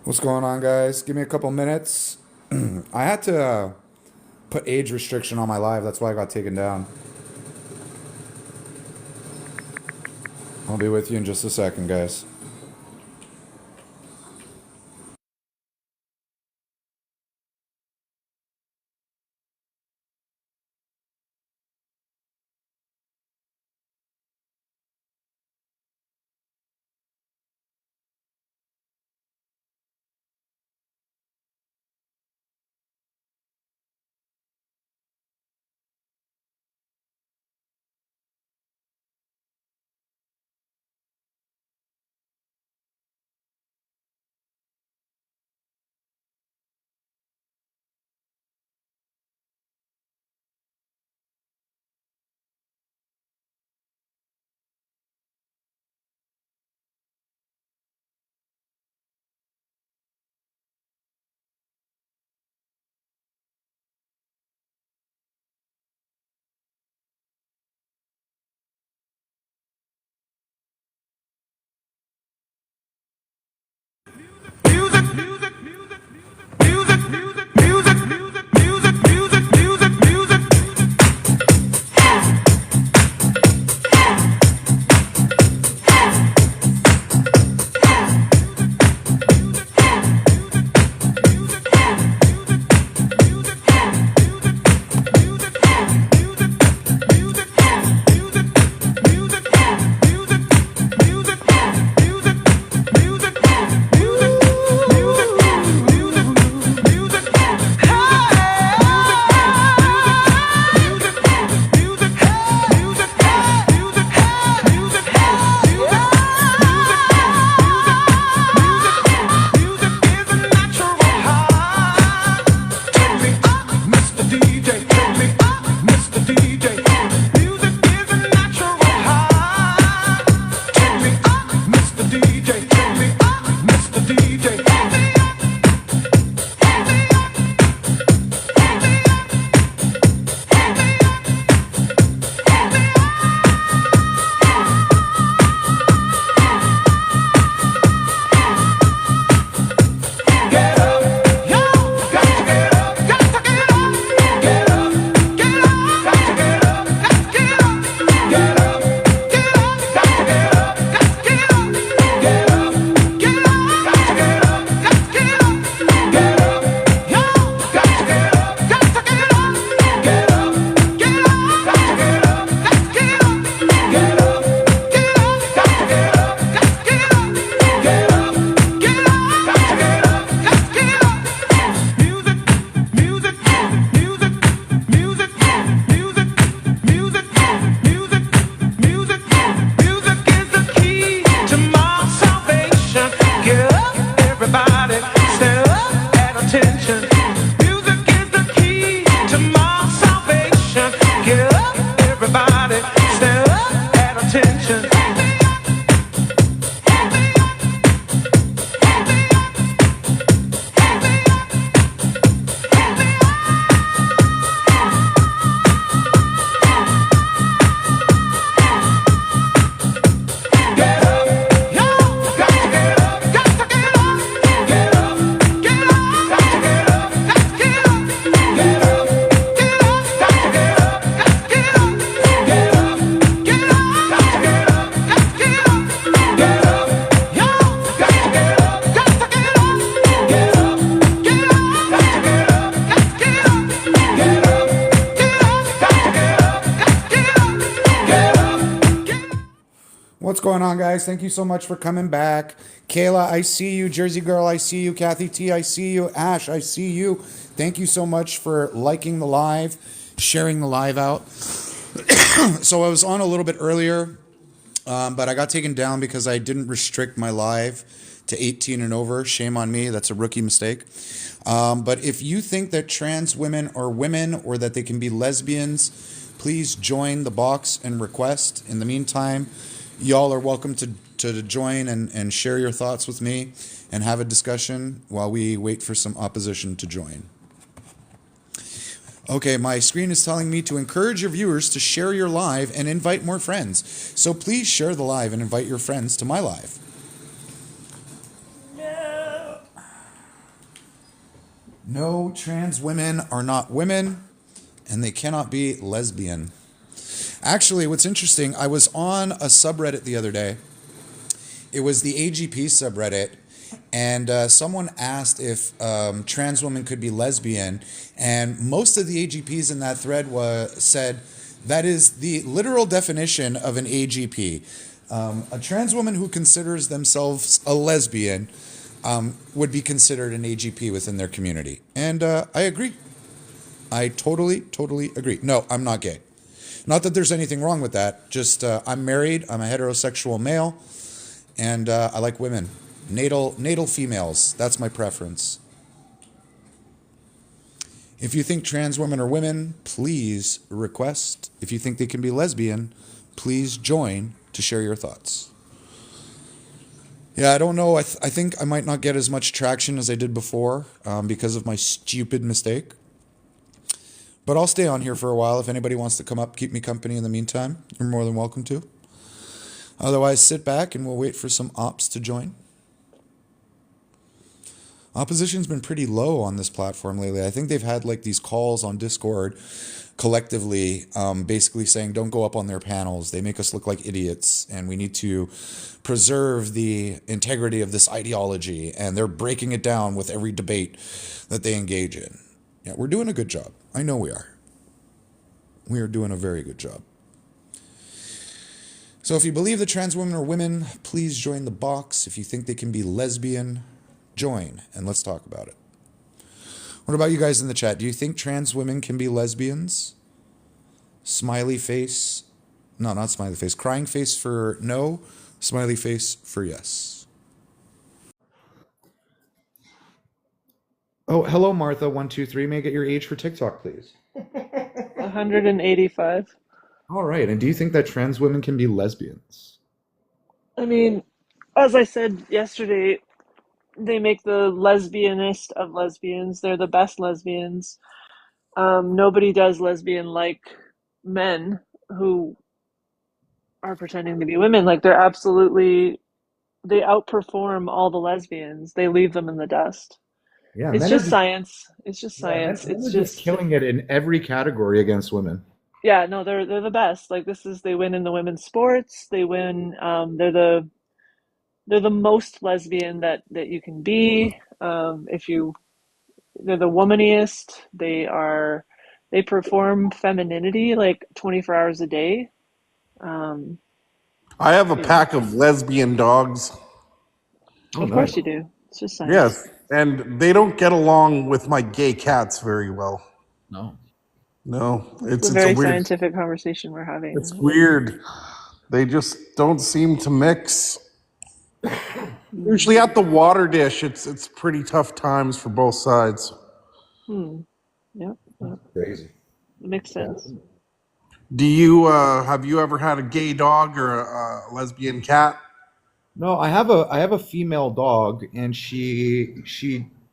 What's going on, guys? Give me a couple minutes. I had to put age restriction on my live. That's why I got taken down. I'll be with you in just a second, guys. What's going on, guys? Thank you so much for coming back. Kayla, I see you. Jersey Girl, I see you. Kathy T, I see you. Ash, I see you. Thank you so much for liking the live, sharing the live out. So I was on a little bit earlier, but I got taken down because I didn't restrict my live to 18 and over. Shame on me. That's a rookie mistake. But if you think that trans women are women or that they can be lesbians, please join the box and request. In the meantime, y'all are welcome to join and share your thoughts with me and have a discussion while we wait for some opposition to join. Okay, my screen is telling me to encourage your viewers to share your live and invite more friends. So please share the live and invite your friends to my live. No. No, trans women are not women, and they cannot be lesbian. Actually, what's interesting, I was on a subreddit the other day. It was the AGP subreddit, and someone asked if trans women could be lesbian, and most of the AGPs in that thread said that is the literal definition of an AGP. A trans woman who considers themselves a lesbian would be considered an AGP within their community. And I agree. I totally agree. No, I'm not gay. Not that there's anything wrong with that. Just I'm married. I'm a heterosexual male, and I like women, natal females. That's my preference. If you think trans women are women, please request. If you think they can be lesbian, please join to share your thoughts. Yeah, I don't know. I think I might not get as much traction as I did before because of my stupid mistake. But I'll stay on here for a while. If anybody wants to come up, keep me company in the meantime, you're more than welcome to. Otherwise, sit back and we'll wait for some ops to join. Opposition's been pretty low on this platform lately. I think they've had like these calls on Discord collectively basically saying don't go up on their panels. They make us look like idiots and we need to preserve the integrity of this ideology, and they're breaking it down with every debate that they engage in. Yeah, we're doing a good job. I know we are. We are doing a very good job. So if you believe that trans women are women, please join the box. If you think they can be lesbian, join and let's talk about it. What about you guys in the chat? Do you think trans women can be lesbians? Smiley face. No, not smiley face. Crying face for no. Smiley face for yes. Oh, hello, Martha. 123. May I get your age for TikTok, please? 185. All right. And do you think that trans women can be lesbians? I mean, as I said yesterday, they make the lesbianist of lesbians. They're the best lesbians. Nobody does lesbian like men who are pretending to be women. Like they outperform all the lesbians. They leave them in the dust. Yeah, It's men are just just science. It's just science. men It's are just just killing it in every category against women. yeah, no, they're the best. Like they win in the women's sports. They win. They're the most lesbian that you can be. If you They're the womaniest. They perform femininity like 24 hours a day. Um, I have a you know, pack of lesbian dogs. Oh, of nice. course you do. It's just science. Yes, and they don't get along with my gay cats very well. No. No, It's a it's a very weird. scientific conversation we're It's having. weird. They just don't seem to mix. Hmm. Usually at the water dish, it's pretty tough times for both sides. Hmm. Yep. That's Yep. crazy. It makes sense. Do you have you ever had a gay dog or a lesbian cat? No, I have a female dog, and she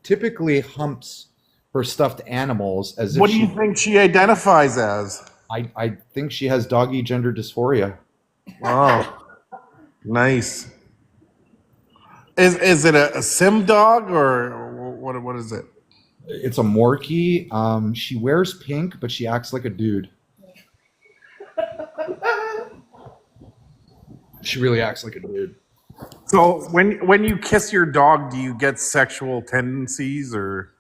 typically humps her stuffed animals as if What do you she. think she identifies as? I think she has doggy gender dysphoria. Oh, nice. Is it a sim dog or what is it? It's a Morkie. She wears pink, but she acts like a dude. She really acts like a dude. So when you kiss your dog, do you get sexual tendencies or?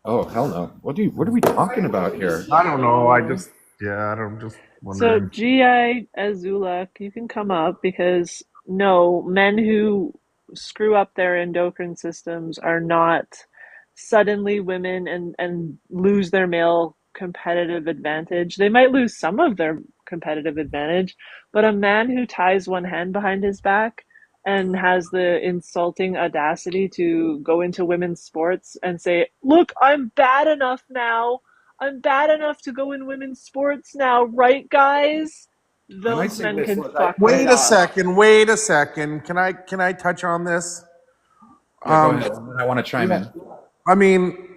Oh hell no! What are we talking about here? I don't know. Oh. I don't just So wondering. GI Azulak, you can come up because no, men who screw up their endocrine systems are not suddenly women and lose their male competitive advantage. They might lose some of their competitive advantage, but a man who ties one hand behind his back and has the insulting audacity to go into women's sports and say, "Look, I'm bad enough now. I'm bad enough to go in women's sports now, right, guys?" Can I Those say men this? can Look, fuck Wait right a off. second. Wait a second. Can I touch on this? Yeah, go Um, ahead. And then I want to chime in. I mean,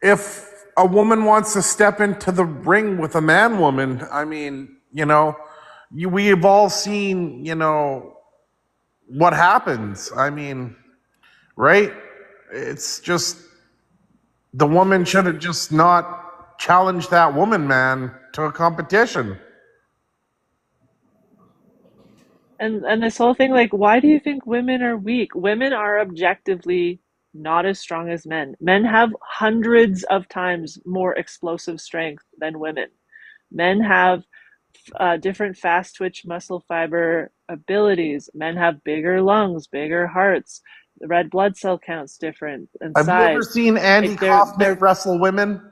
if a woman wants to step into the ring with a man woman, I mean, we have all seen, what happens. I mean, right? It's just the woman should have just not challenged that woman, man, to a competition. And this whole thing, like, why do you think women are weak? Women are objectively not as strong as men. Men have hundreds of times more explosive strength than women. Men have different fast twitch muscle fiber abilities. Men have bigger lungs, bigger hearts. The red blood cell count's different and Have you ever size. seen Andy Like their Kaufman wrestle women?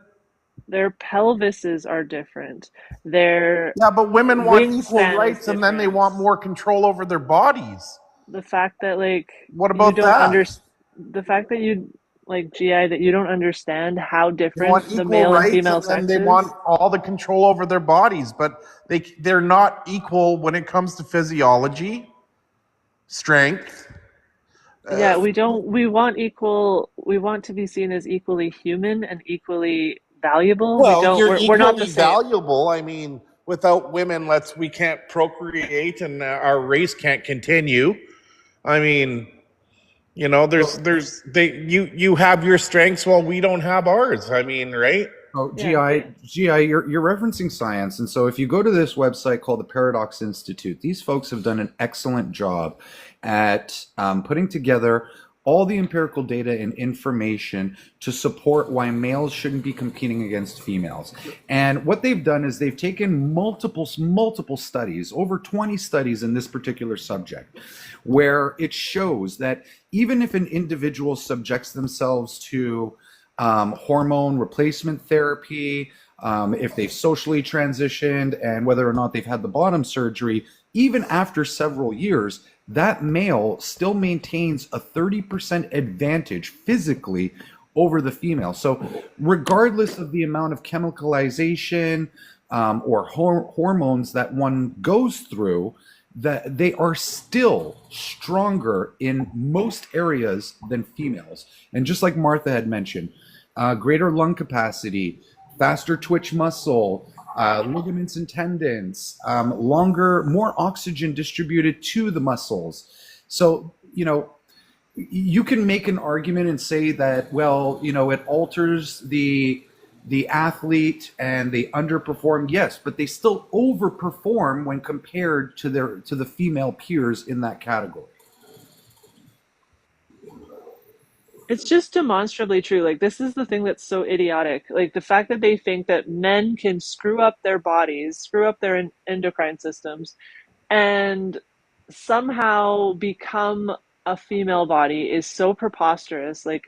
their pelvises are different. Their Yeah, but women want equal wingspan is rights and then they different. want more control over their bodies. The fact that like What you about don't that? understand, the fact that you like GI, that you don't understand how They want different the equal male and rights female and then sex they want is. all the control over their bodies, but they're not equal when it comes to physiology, strength. Yeah, we want equal, we want to be seen as equally human and equally valuable. We Well, don't, you're we're not the equally same. valuable. I mean, without women, we can't procreate and our race can't continue. I mean, you know, you have your strengths while we don't have ours. I mean, right? Oh, Yeah. GI, you're referencing science, and so if you go to this website called the Paradox Institute, these folks have done an excellent job at putting together all the empirical data and information to support why males shouldn't be competing against females. And what they've done is they've taken multiple studies, over 20 studies in this particular subject, where it shows that even if an individual subjects themselves to hormone replacement therapy, if they've socially transitioned, and whether or not they've had the bottom surgery, even after several years, that male still maintains a 30% advantage physically over the female. So regardless of the amount of chemicalization or hormones that one goes through, that they are still stronger in most areas than females. And just like Martha had mentioned, greater lung capacity, faster twitch muscle, ligaments and tendons, longer, more oxygen distributed to the muscles. So, you know, you can make an argument and say that, well, you know, it alters the athlete and they underperform. Yes, but they still overperform when compared to the female peers in that category. It's just demonstrably true. Like, this is the thing that's so idiotic. Like, the fact that they think that men can screw up their bodies, screw up their endocrine systems, and somehow become a female body is so preposterous. Like,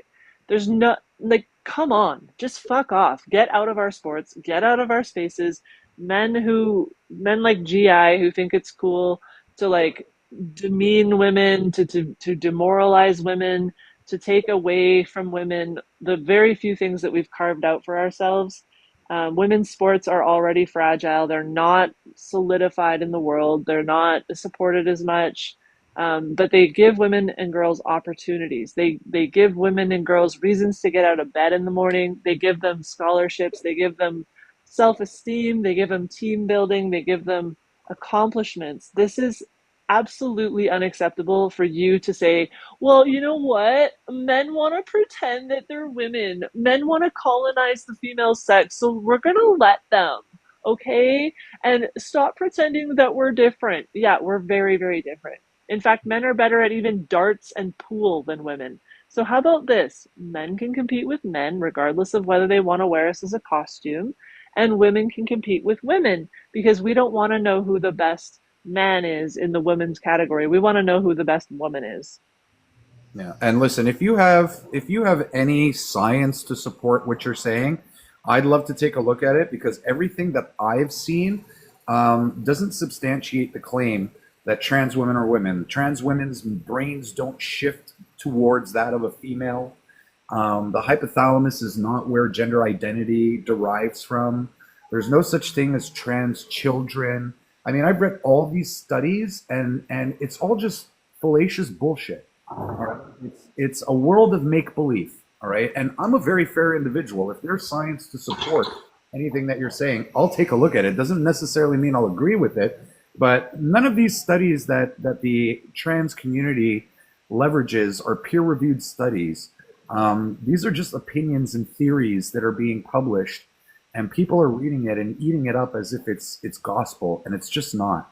there's no, like, come on, just fuck off. Get out of our sports, get out of our spaces. Men like GI who think it's cool to like demean women, to demoralize women, to take away from women the very few things that we've carved out for ourselves. Women's sports are already fragile. They're not solidified in the world. They're not supported as much. But they give women and girls opportunities. They give women and girls reasons to get out of bed in the morning. They give them scholarships. They give them self-esteem. They give them team building. They give them accomplishments. This is absolutely unacceptable for you to say, well, you know what? Men want to pretend that they're women. Men want to colonize the female sex, so we're going to let them. Okay? And stop pretending that we're different. Yeah, we're very, very different. In fact, men are better at even darts and pool than women. So, how about this? Men can compete with men, regardless of whether they want to wear us as a costume, and women can compete with women because we don't want to know who the best man is in the women's category. We want to know who the best woman is. Yeah, and listen, if you have any science to support what you're saying, I'd love to take a look at it, because everything that I've seen doesn't substantiate the claim that trans women are women. Trans women's brains don't shift towards that of a female. The hypothalamus is not where gender identity derives from. There's no such thing as trans children. I mean, I've read all these studies, and it's all just fallacious bullshit. All right? It's a world of make-believe, all right? And I'm a very fair individual. If there's science to support anything that you're saying, I'll take a look at it. Doesn't necessarily mean I'll agree with it, but none of these studies that the trans community leverages are peer-reviewed studies These are just opinions and theories that are being published, and people are reading it and eating it up as if it's gospel, and it's just not.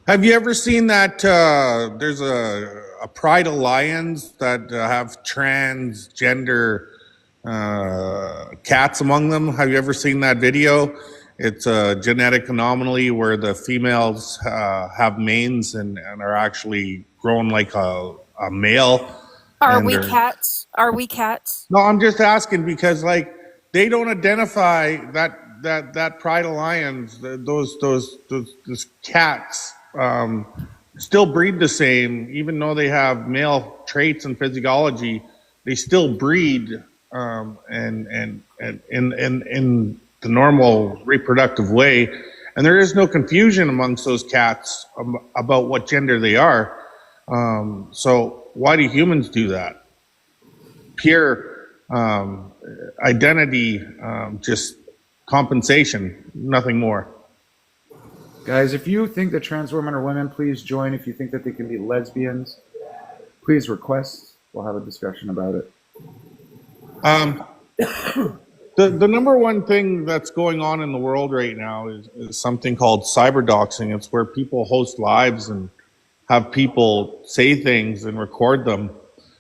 Have you ever seen that there's a Pride Alliance that have transgender cats among them? Have you ever seen that video? It's a genetic anomaly where the females have manes and are actually grown like a male. Are And we they're- cats? Are we cats? No, I'm just asking because like they don't identify that Pride Alliance. Those cats still breed the same, even though they have male traits and physiology. They still breed and in the normal reproductive way, and there is no confusion amongst those cats about what gender they are. So why do humans do that? Pure identity, just compensation, nothing more. Guys, if you think that trans women are women, please join. If you think that they can be lesbians, please request. We'll have a discussion about it. The number one thing that's going on in the world right now is something called cyber doxing. It's where people host lives and have people say things and record them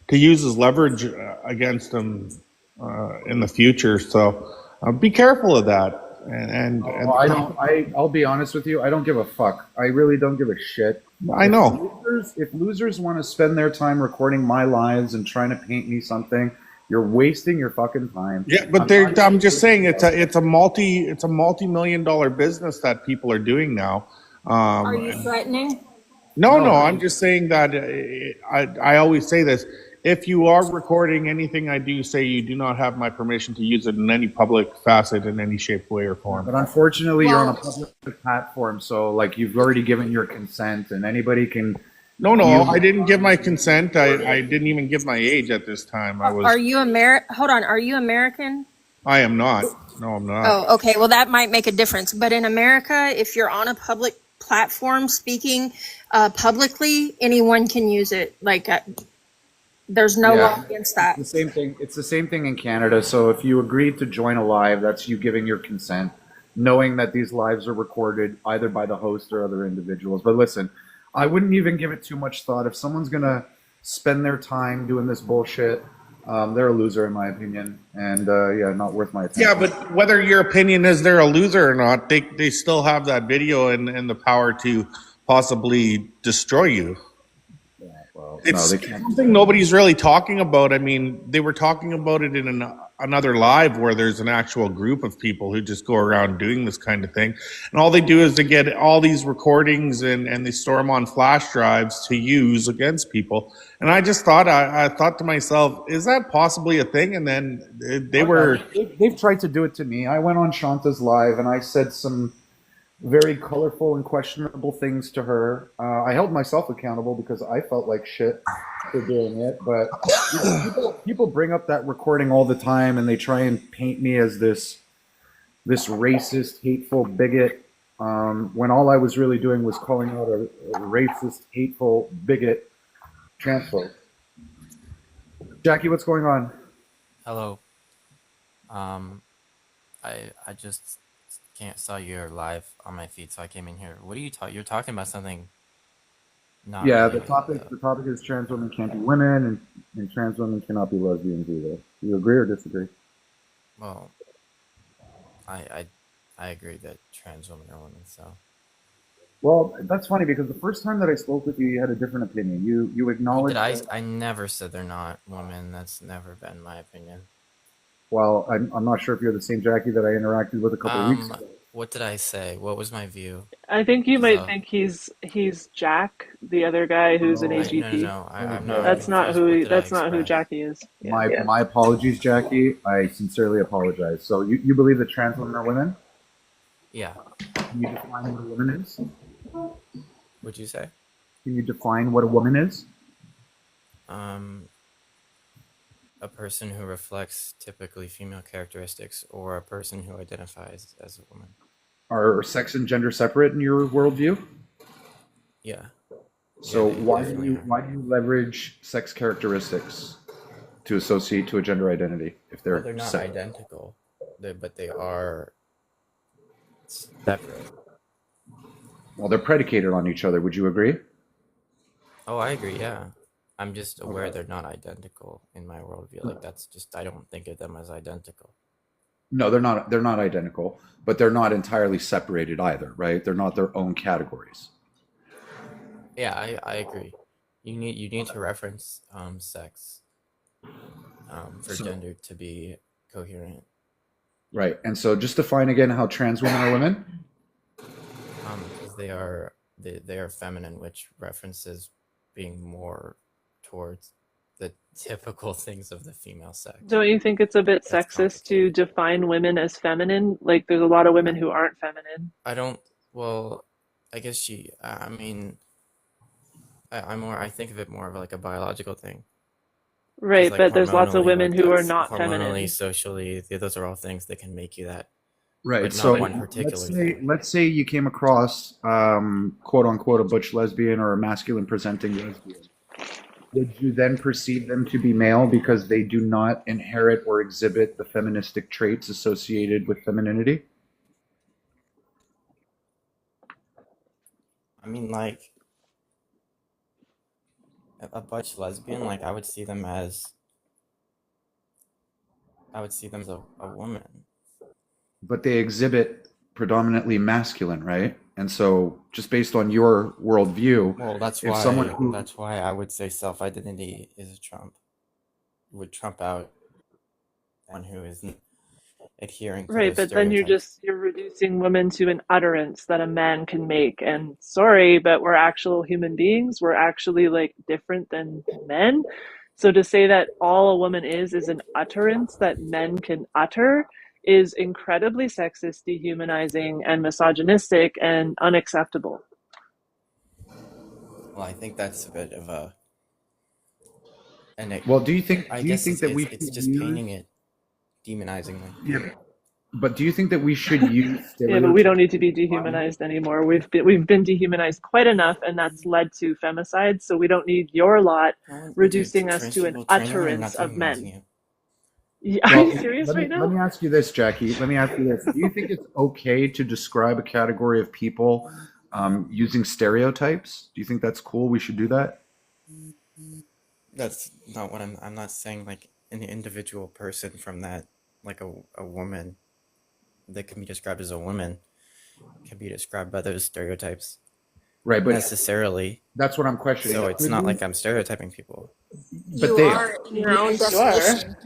to use as leverage against them in the future. So be careful of that. I'll be honest with you. I don't give a fuck. I really don't give a shit. I know. If losers want to spend their time recording my lives and trying to paint me something, you're wasting your fucking time. Yeah, but I'm just saying it's a multi-million-dollar business that people are doing now. Are you threatening? No, I'm just saying that I always say this. If you are recording anything I do say, you do not have my permission to use it in any public facet in any shape, way, or form. But unfortunately, you're on a public platform, so like you've already given your consent, and anybody can. No, I didn't give my consent. I didn't even give my age at this time. Are you Hold on. Are you American? I am not. No, I'm not. Oh, okay. Well, that might make a difference. But in America, if you're on a public platform speaking publicly, anyone can use it. Like. There's no law against that. It's the same thing. It's the same thing in Canada. So if you agreed to join a live, that's you giving your consent, knowing that these lives are recorded either by the host or other individuals. But listen, I wouldn't even give it too much thought. If someone's gonna spend their time doing this bullshit, they're a loser in my opinion, and not worth my attention. Yeah, but whether your opinion is they're a loser or not, they still have that video and the power to possibly destroy you. It's something nobody's really talking about. I mean, they were talking about it in another live where there's an actual group of people who just go around doing this kind of thing. And all they do is they get all these recordings and they store them on flash drives to use against people. And I just thought, I thought to myself, is that possibly a thing? And then they've tried to do it to me. I went on Shanta's live and I said some very colorful and questionable things to her. I held myself accountable because I felt like shit for doing it. But people bring up that recording all the time and they try and paint me as this racist, hateful bigot, when all I was really doing was calling out a racist, hateful bigot transphobe. Jackie, what's going on? Hello. I just saw you're live on my feed, so I came in here. What are you talking? You're talking about something. Not the topic is trans women can't be women, and trans women cannot be lesbians either. Do you agree or disagree? Well, I agree that trans women are women. So. Well, that's funny because the first time that I spoke with you, you had a different opinion. You acknowledged. I never said they're not women. That's never been my opinion. Well, I'm not sure if you're the same Jackie that I interacted with a couple of weeks ago. What did I say? What was my view? I think you might think he's Jack, the other guy who's an AGP. No, I'm not. That's not who Jackie is. Yeah, my apologies, Jackie. I sincerely apologize. So you believe that trans women are women? Yeah. Can you define what a woman is? What'd you say? Can you define what a woman is? A person who reflects typically female characteristics, or a person who identifies as a woman. Are sex and gender separate in your worldview? Yeah. So why do you leverage sex characteristics to associate to a gender identity if Well, they're they're not separate. identical, but they are separate. Well, they're predicated on each other. Would you agree? Oh, I agree. Yeah, I'm just aware they're not identical in my worldview. Like that's just I don't think of them as identical. No, they're not. They're not identical, but they're not entirely separated either, right? They're not their own categories. Yeah, I agree. You need to reference sex for gender to be coherent. Right. And so just define again how trans women are women. Because they are feminine, which references being more towards the typical things of the female sex. Don't you think it's a bit That's sexist to complicated. define women as feminine? Like, there's a lot of women who aren't feminine. I don't. Well, I guess she. I mean, I think of it more of like a biological thing. 'Cause, Right, like but there's lots of hormonally, women like who are that's not hormonally, feminine. socially, those are all things that can make you that, Right. but So not one particular thing. let's say you came across quote unquote a butch lesbian or a masculine presenting lesbian. Would you then perceive them to be male because they do not inherit or exhibit the feministic traits associated with femininity? I mean, like a butch lesbian, like I would see them as a woman. But they exhibit predominantly masculine, right? And so, just based on your worldview, Well, if someone who that's why I would say self-identity is a trump. Would trump out one who isn't adhering to Right, those but then stereotypes. you're reducing women to an utterance that a man can make. And sorry, but we're actual human beings. We're actually like different than men. So to say that all a woman is an utterance that men can utter is incredibly sexist, dehumanizing, and misogynistic and unacceptable. Well, I think that's a bit of a, and it, well, I do you guess think that we it's should just use painting it demonizingly. yeah, but do you think that we should use Yeah, but we don't stereotypes? need to be dehumanized anymore. We've been dehumanized quite enough, and that's led to femicide. So we don't need your lot No one, dude, reducing us to an trans women are not utterance of dehumanizing men. you. Are Well, you serious right let now? me ask you this, Jackie. Let me ask you this. Do you think it's okay to describe a category of people using stereotypes? Do you think that's cool? We should do that? That's not what I'm not saying like an individual person from that, like a woman that can be described as a woman can be described by those stereotypes Right, but necessarily. that's what I'm questioning. So it's not like I'm stereotyping people. But You they are in your own Yes, you are. definition.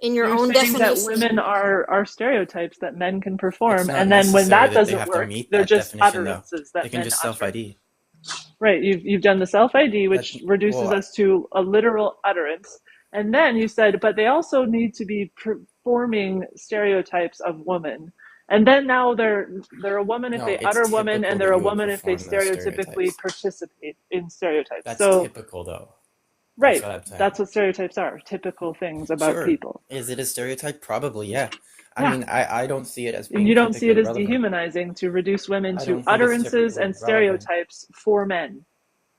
In your You're own saying that definition. women are stereotypes that men can It's perform, not and then when necessary that that they doesn't have to work, meet they're that just definition, though. utterances They that can men just utter. self-ID. Right, you've done the self-ID, which That reduces well, us to a literal utterance. And then you said, but they also need to be performing stereotypes of women. And then now they're a woman if no, they it's utter woman, typical and that they're a you would woman if they perform those stereotypically stereotypes. participate in stereotypes. That's So, typical, though. right, That's what I'm saying. that's what stereotypes are, typical things about Sure. people. Is it a stereotype? Probably, yeah. I Yeah. mean, I don't see it as And being you don't see it typically as relevant. dehumanizing to reduce women I to don't think it's utterances typically and relevant. stereotypes for men.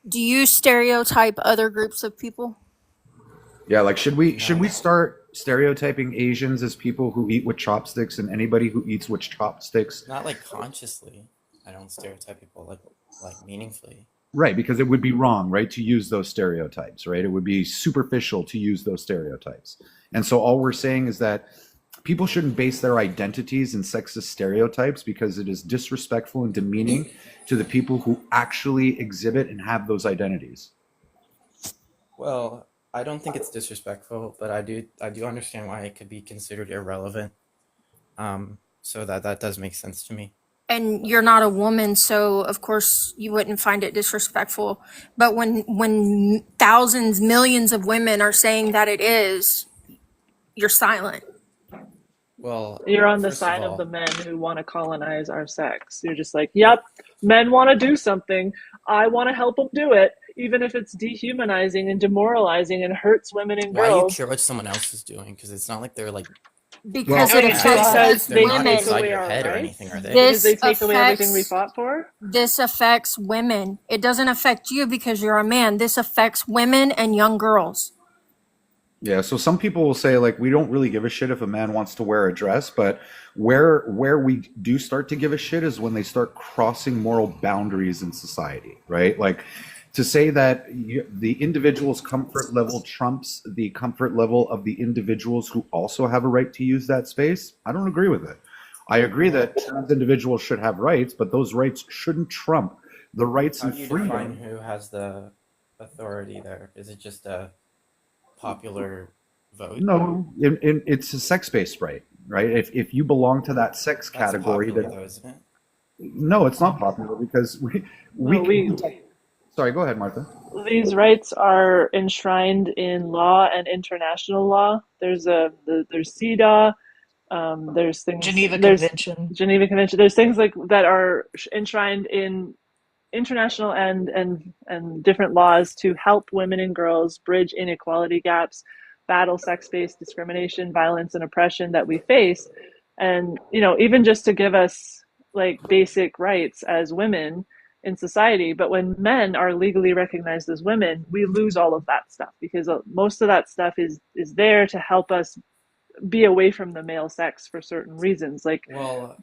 Do you stereotype other groups of people? yeah, like should we No. start stereotyping Asians as people who eat with chopsticks and anybody who eats with chopsticks? Not like consciously. I don't stereotype people like meaningfully. Right, because it would be wrong, right, to use those stereotypes, right? It would be superficial to use those stereotypes. And so all we're saying is that people shouldn't base their identities in sexist stereotypes because it is disrespectful and demeaning to the people who actually exhibit and have those identities. Well, I don't think it's disrespectful, but I do understand why it could be considered irrelevant. So that does make sense to me. And you're not a woman, so of course you wouldn't find it disrespectful. But when thousands, millions of women are saying that it is, you're silent. Well, You're on the first side of of the all, men who want to colonize our sex. You're just like, yep, men want to do something. I want to help them do it, even if it's dehumanizing and demoralizing and hurts women and why do you girls. care what someone else is doing? Because it's not like they're like Because Well, it Because affects us they're not women. inside away your our head or rights. anything, are they? Because they This take away everything we affects fought for. this affects women. It doesn't affect you because you're a man. This affects women and young girls. Yeah, so some people will say like we don't really give a shit if a man wants to wear a dress, but where we do start to give a shit is when they start crossing moral boundaries in society, right? Like to say that the individual's comfort level trumps the comfort level of the individuals who also have a right to use that space, I don't agree with it. I agree that trans individuals should have rights, but those rights shouldn't trump the rights How and do you define freedom. who has the authority there? Is it just a popular vote? No, it's a sex-based right, right? If you belong to that sex That's category, popular that though, isn't it? no, it's not popular because we No, can. Sorry, go ahead, Martha. these rights are enshrined in law and international law. There's CEDAW. Geneva There's Convention. Geneva Convention. There's things like that are enshrined in international and different laws to help women and girls bridge inequality gaps, battle sex-based discrimination, violence, and oppression that we face. And even just to give us like basic rights as women in society. But when men are legally recognized as women, we lose all of that stuff because most of that stuff is there to help us be away from the male sex for certain reasons. Like, Well,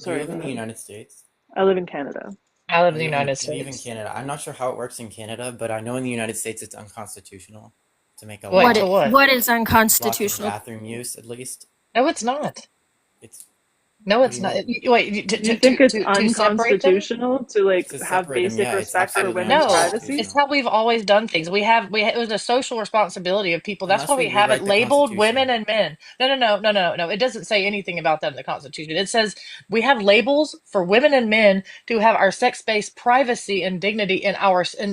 do you sorry, live go in the ahead. United States? I live in Canada. I live in the You United live in States. Canada. I'm not sure how it works in Canada, but I know in the United States it's unconstitutional to make a Wait, law to what? What is blocking unconstitutional? bathroom use, at least. No, it's not. It's No, what do it's you not. mean? Wait, You think it's to separate them? unconstitutional to like To have separate them, basic yeah, it's respect for absolutely women's No, privacy? it's unconstitutional. how we've always done things. It was a social responsibility of people. That's Unless why we we have it rewrite the labeled women Constitution. and men. No. It doesn't say anything about that in the Constitution. It says we have labels for women and men to have our sex-based privacy and dignity in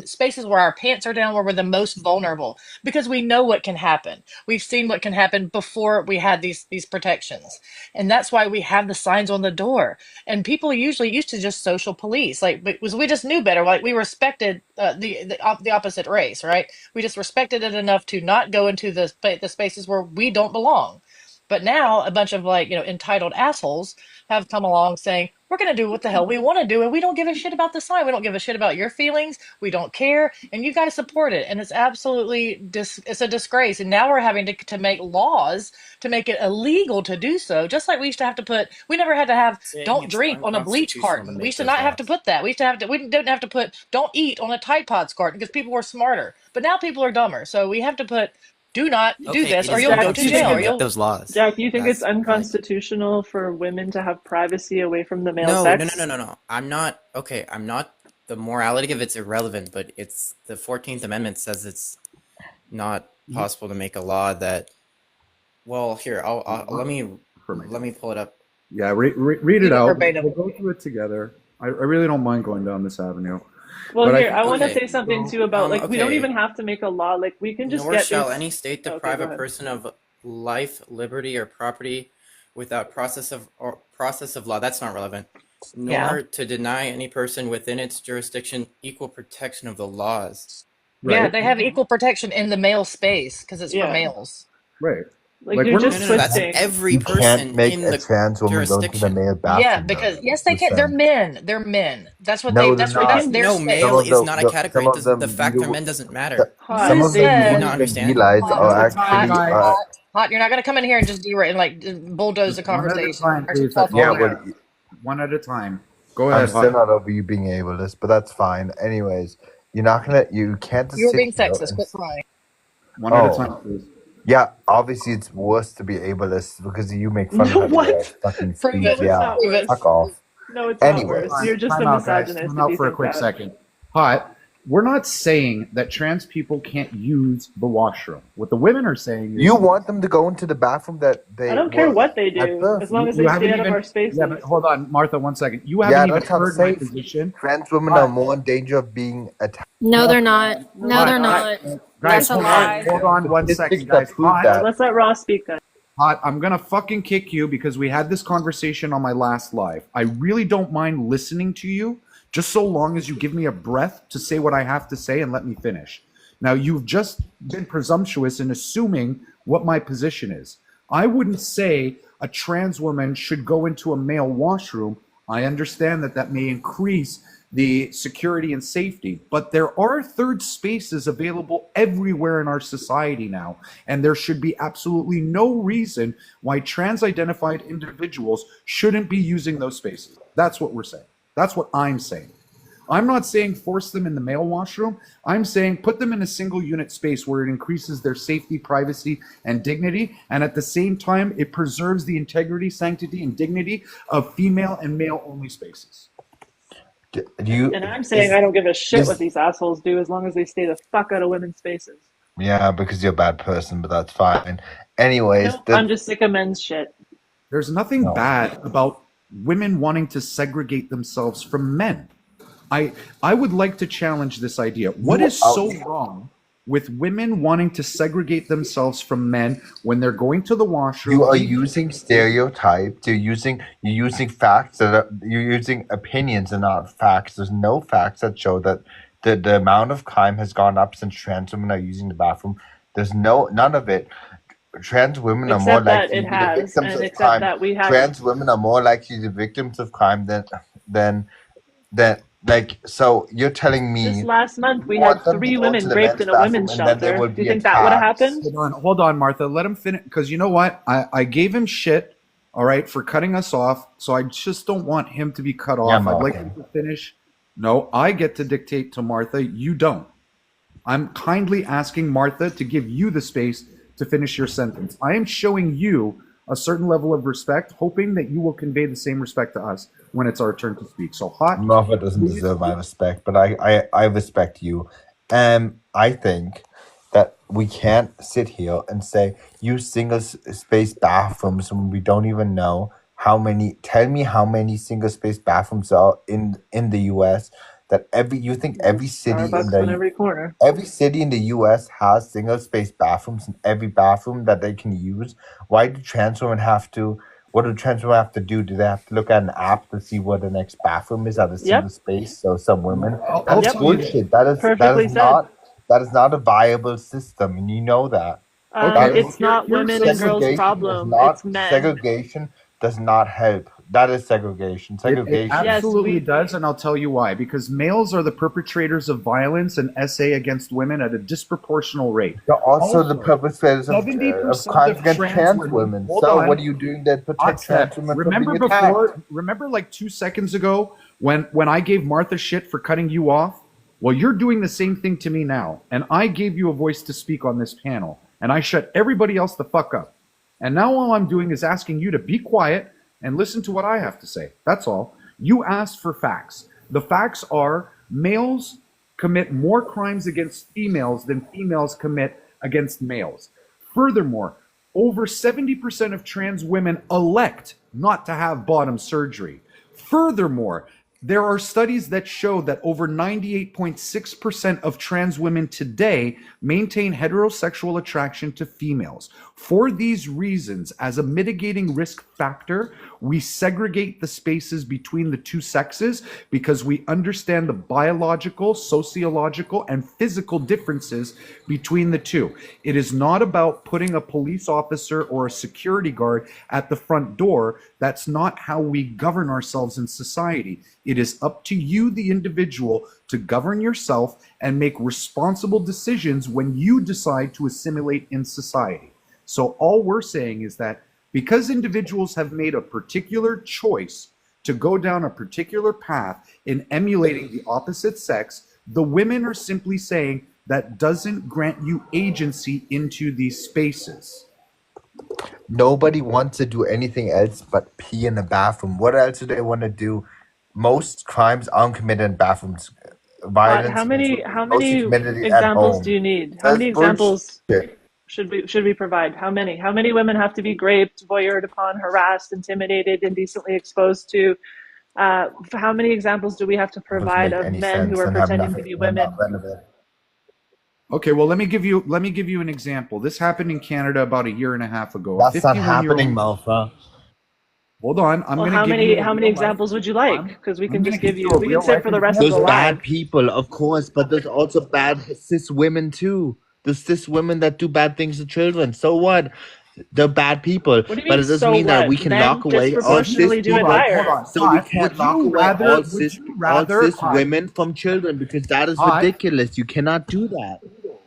spaces where our pants are down, where we're the most vulnerable, because we know what can happen. We've seen what can happen before we had these protections, and that's why we have the signs on the door. And people usually used to just social police, like we just knew better. Like we respected the opposite race, right? We just respected it enough to not go into the spaces where we don't belong. But now a bunch of entitled assholes have come along saying we're going to do what the hell we want to do, and we don't give a shit about the sign. We don't give a shit about your feelings. We don't care, and you got to support it. And it's absolutely it's a disgrace. And now we're having to make laws to make it illegal to do so. Just like we used to have to put, we never had to have Saying "don't it's drink" on a bleach unconstitutional to carton. We make used to those not have to laws. put that. We didn't have to put "don't eat" on a Tide Pods carton because people were smarter. But now people are dumber, so we have to put "do not do Okay, this, it or is you'll go Jack, to do you unconstitutional think jail." to Or it's make you'll those laws. Jack, do you think it's That's like unconstitutional for women to have privacy away from the male no, no, no, sex? no, no, no. I'm not okay. I'm not. The morality of it's irrelevant, but it's the 14th Amendment says it's not possible to make a law that. Well, here, I'll let me pull it up. Yeah, read it read it out. verbatim. We'll go through it together. I really don't mind going down this avenue, Well, but I here, think I want to Okay. say something too about like we don't even Okay. have to make a law. Like we can just Nor get shall these. any state Okay, deprive go a ahead. person of life, liberty, or property without process of law. That's not relevant. Yeah. Nor to deny any person within its jurisdiction equal protection of the laws. Yeah, right, they have equal protection in the male space because it's for Yeah, males. right. like Like you're we're No, not just no, no. That's twisting. every You can't person make in a the trans woman go into the jurisdiction. male Yeah, bathroom, though. because yes, they With can. They're them. men. They're men. That's what No, they. they're That's where They that's not. can. their No, Some male space. of is not a some category. It of doesn't. The them fact that you men doesn't matter. some You of them Do you said not wouldn't even understand? realize one are at a time, actually guys. hot. You're not going to come in here and just derail and like bulldoze the One at a conversation. time, Or just please. talk yeah, over but you. One at a time. Go I'm ahead, still Hot. not over you being ableist, but that's fine. Anyways, you can't just You were sit being here sexist. and Quit crying. One at a oh time, please. yeah, obviously it's worse to be ableist because you make fun of No, every what? fucking Prove speech. it. No, it's Yeah, not Prove it. fuck worse. off. No, it's not worse. Anyways, You're just a Time out, guys. misogynist Time if out you for a think quick that. second. Hot. We're not saying that trans people can't use the washroom. What the women are saying is you want them to go into the bathroom that I they don't care were what they at do, birth. as long as you they haven't stay out of even. our Yeah, but spaces. hold on, Martha. 1 second. You haven't Yeah, even that's what I'm heard my saying. position. Trans women are Hot. more in danger of being attacked. No, No, they're not. No, No, they're Hot. they're not. not. No, Guys, That's a they're hold not. on. lie. Hold on 1 Statistics second, that guys. prove Hot. that. Let's let Ross speak then. Hot, I'm going to fucking kick you because we had this conversation on my last live. I really don't mind listening to you, just so long as you give me a breath to say what I have to say and let me finish. Now, you've just been presumptuous in assuming what my position is. I wouldn't say a trans woman should go into a male washroom. I understand that that may increase the security and safety. But there are third spaces available everywhere in our society now, and there should be absolutely no reason why trans-identified individuals shouldn't be using those spaces. That's what we're saying. That's what I'm saying. I'm not saying force them in the male washroom. I'm saying put them in a single unit space where it increases their safety, privacy, and dignity. And at the same time, it preserves the integrity, sanctity, and dignity of female and male only spaces. Do you, And I'm saying I don't give a shit what these assholes do as long as they stay the fuck out of women's spaces. Yeah, because you're a bad person, but that's fine. Anyways, Nope, I'm just sick of men's shit. There's nothing bad about women wanting to segregate themselves from men. I would like to challenge this idea. What is so wrong with women wanting to segregate themselves from men when they're going to the washroom? You are using stereotypes. You're using facts you're using opinions and not facts. There's no facts that show that the amount of crime has gone up since trans women are using the bathroom. There's none of it. Trans women are more likely to be the victims of crime. Trans women are more likely to be victims of crime than so you're telling me this last month we had 3 women raped in a women's shelter. Do you think that would have happened? Hold on, Martha. Let him finish, because you know what? I gave him shit, all right, for cutting us off. So I just don't want him to be cut off. I'd like him to finish. No, I get to dictate to Martha. You don't. I'm kindly asking Martha to give you the space to finish your sentence. I am showing you a certain level of respect, hoping that you will convey the same respect to us when it's our turn to speak. So Hot. Martha doesn't deserve my respect, but I respect you. I think that we can't sit here and say use single space bathrooms when we don't even know how many. Tell me how many single space bathrooms are in the US. That you think every city in every corner. Every city in the US has single space bathrooms in every bathroom that they can use. Why do trans women have to? What do trans women have to do? Do they have to look at an app to see where the next bathroom is at a single space? So some women, that's bullshit. That is not a viable system, and you know that. It's not women and girls' problem. It's men. Segregation does not help. That is segregation. It absolutely does, and I'll tell you why. Because males are the perpetrators of violence and SA against women at a disproportional rate. They're also the perpetrators of crimes against trans women. So what are you doing that protects trans women from being attacked? Remember like 2 seconds ago when I gave Martha shit for cutting you off? Well, you're doing the same thing to me now. And I gave you a voice to speak on this panel. And I shut everybody else the fuck up. And now all I'm doing is asking you to be quiet and listen to what I have to say. That's all. You asked for facts. The facts are males commit more crimes against females than females commit against males. Furthermore, over 70% of trans women elect not to have bottom surgery. Furthermore, there are studies that show that over 98.6% of trans women today maintain heterosexual attraction to females. For these reasons, as a mitigating risk factor, we segregate the spaces between the two sexes because we understand the biological, sociological, and physical differences between the two. It is not about putting a police officer or a security guard at the front door. That's not how we govern ourselves in society. It is up to you, the individual, to govern yourself and make responsible decisions when you decide to assimilate in society. So all we're saying is that because individuals have made a particular choice to go down a particular path in emulating the opposite sex, the women are simply saying that doesn't grant you agency into these spaces. Nobody wants to do anything else but pee in the bathroom. What else do they want to do? Most crimes aren't committed in bathrooms. Violence. How many examples do you need? How many examples should we provide? How many women have to be raped, voyeured upon, harassed, intimidated, indecently exposed to? How many examples do we have to provide of men who are pretending to be women? Okay, well, let me give you an example. This happened in Canada about a year and a half ago. That's not happening, Malfa. Hold on, how many examples would you like? Because we can just give you. We can sit for the rest of the live. There's bad people, of course, but there's also bad cis women too. There's cis women that do bad things to children. So what? They're bad people, What do you but mean, it doesn't so mean that what? we can Men lock away all cis disproportionately do it people. higher. So we Hot, can't lock away all cis Hot, women from children because that is Hot. ridiculous. You cannot do that.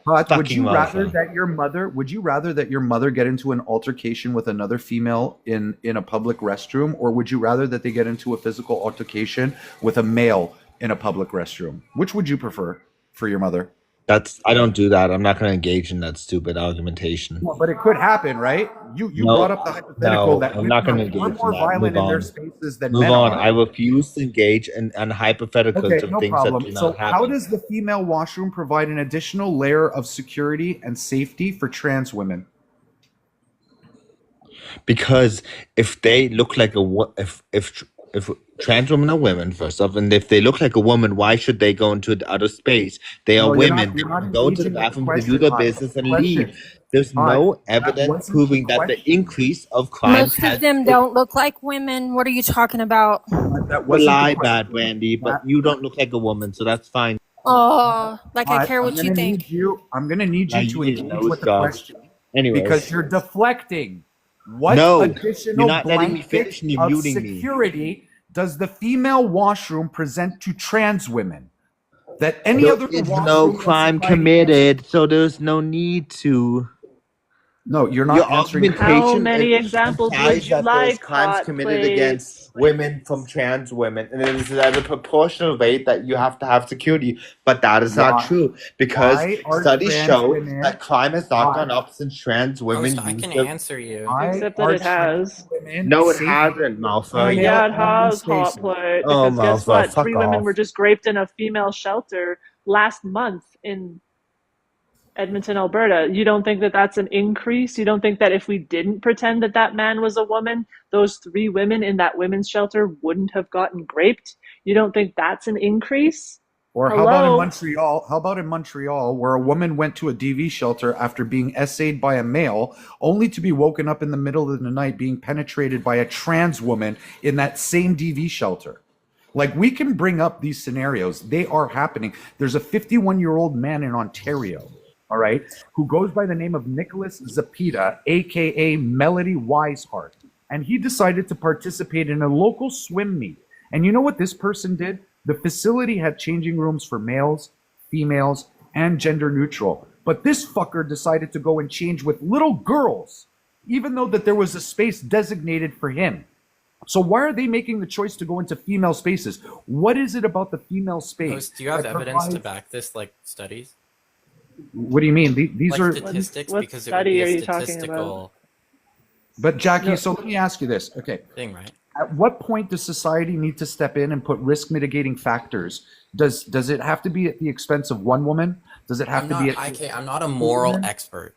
Hot, would Fucking you rather motherfucker. that your mother? Would you rather that your mother get into an altercation with another female in a public restroom, or would you rather that they get into a physical altercation with a male in a public restroom? Which would you prefer for your mother? I don't do that. I'm not going to engage in that stupid argumentation. Well, but it could happen, right? You No, brought up the hypothetical no, that I'm not women going to are far engage in more that. violent Move in their on. spaces than Move men on. are. I refuse to engage in hypotheticals Okay, of no things problem. that do So, not happen. how does the female washroom provide an additional layer of security and safety for trans women? Because if they look like if trans women are women first off, and if they look like a woman, why should they go into the other space? They are No, women. you're not They go into the engaging with the bathroom, they do question. their Hot. business, and Question. leave. There's Hot. no That evidence wasn't the proving that the question. increase of crime Most of them don't look like women. What are you talking about? That a wasn't lie, the question. bad Brandy, but you don't look like a woman, so that's fine. Oh, like I Hot, care what you think. I'm gonna need Now you you to need to engage nose with the job. question Anyways, because you're deflecting. What No, additional you're not letting me blanket finish and you're of muting me. security does the female washroom present to trans women that any there other is washroom no in crime society committed, so there's no need to. No, you're Your not answering. How argumentation many examples would implies you that there's like, crimes hot committed against plates? women from trans women, and it is at a proportional rate that you have to have security. But that is not Why? true because Why are studies trans show women? that crime has not Why? gone up since trans women I use can the. answer you. Why Except that are it trans has. women No, it safe hasn't, Malfoy. in Yeah, it male-only has, hot spaces? plate. Oh, Because guess Malfoy, what? fuck 3 women off. were just raped in a female shelter last month in Edmonton, Alberta. You don't think that that's an increase? You don't think that if we didn't pretend that that man was a woman, those 3 women in that women's shelter wouldn't have gotten raped? You don't think that's an increase? Or how about in Hello? Montreal? How about in Montreal, where a woman went to a DV shelter after being essayed by a male, only to be woken up in the middle of the night being penetrated by a trans woman in that same DV shelter? Like, we can bring up these scenarios. They are happening. There's a 51-year-old man in Ontario, all right, who goes by the name of Nicholas Zapita, aka Melody Wiseheart. And he decided to participate in a local swim meet. And you know what this person did? The facility had changing rooms for males, females, and gender neutral. But this fucker decided to go and change with little girls, even though that there was a space designated for him. So why are they making the choice to go into female spaces? What is it about the female space? Do you have that evidence to provides- back this, like studies? What do you mean? These Like are. statistics, What because it would study be are a you talking about? statistical But Jackie, No. so let me ask you this. Okay. thing, right? At what point does society need to step in and put risk mitigating factors? Does it have to be at the expense of one woman? Does it have I'm to not, be at I'm not a moral women? expert.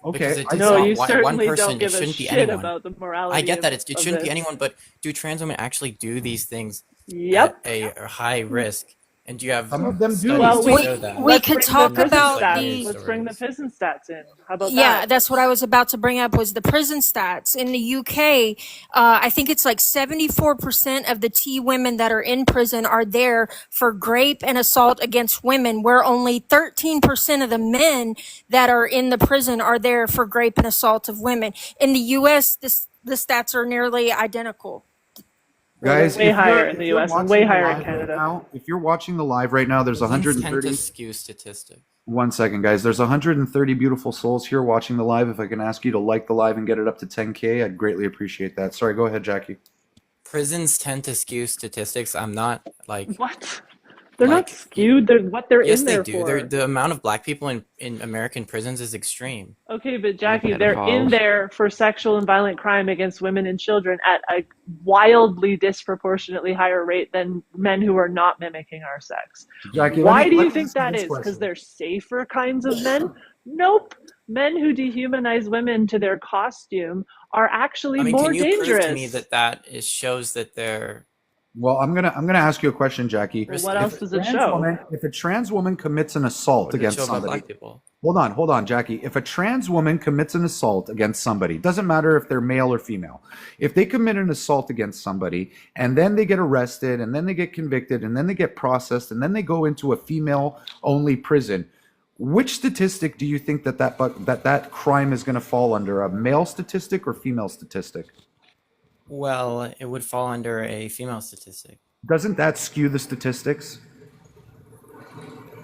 Okay. Because it's No, not you one certainly person, don't it give a shouldn't be shit anyone. about the morality I get that it of shouldn't be this. anyone, but do trans women actually do these things Yep. at a high risk? And do you have Some of them do. studies Well, to we- show that? we Let's could bring the talk prison about stats. the- Let's bring the prison stats in. How about Yeah, that? that's what I was about to bring up was the prison stats. In the UK, I think it's like 74% of the T women that are in prison are there for rape and assault against women, where only 13% of the men that are in the prison are there for rape and assault of women. In the US, the stats are nearly identical. Guys, Way if higher you're- in the if you're US and watching way the higher in live right Canada. now- if you're watching the live right now, there's Prisons tend 130. to skew statistics. 1 second, guys. There's 130 beautiful souls here watching the live. If I can ask you to like the live and get it up to 10K, I'd greatly appreciate that. Sorry, go ahead, Jackie. Prisons tend to skew statistics. I'm not like What? They're not Like, skewed. They're what they're yes, in they there do. for. The amount of black people in American prisons is extreme. Okay, but Jackie, Pedophiles. they're in there for sexual and violent crime against women and children at a wildly disproportionately higher rate than men who are not mimicking our sex. Jackie, Why let do me you think ask you that this is? question. Because they're safer kinds of men? Nope. Men who dehumanize women to their costume are actually I mean, more can you dangerous. prove to me that shows that they're Well, I'm gonna ask you a question, Jackie. Well, what If else does it show? If a trans woman commits an assault what does it against show about somebody, black people? hold on, Jackie. If a trans woman commits an assault against somebody, doesn't matter if they're male or female. If they commit an assault against somebody and then they get arrested and then they get convicted and then they get processed and then they go into a female-only prison, which statistic do you think that crime is going to fall under? A male statistic or female statistic? Well, it would fall under a female statistic. Doesn't that skew the statistics?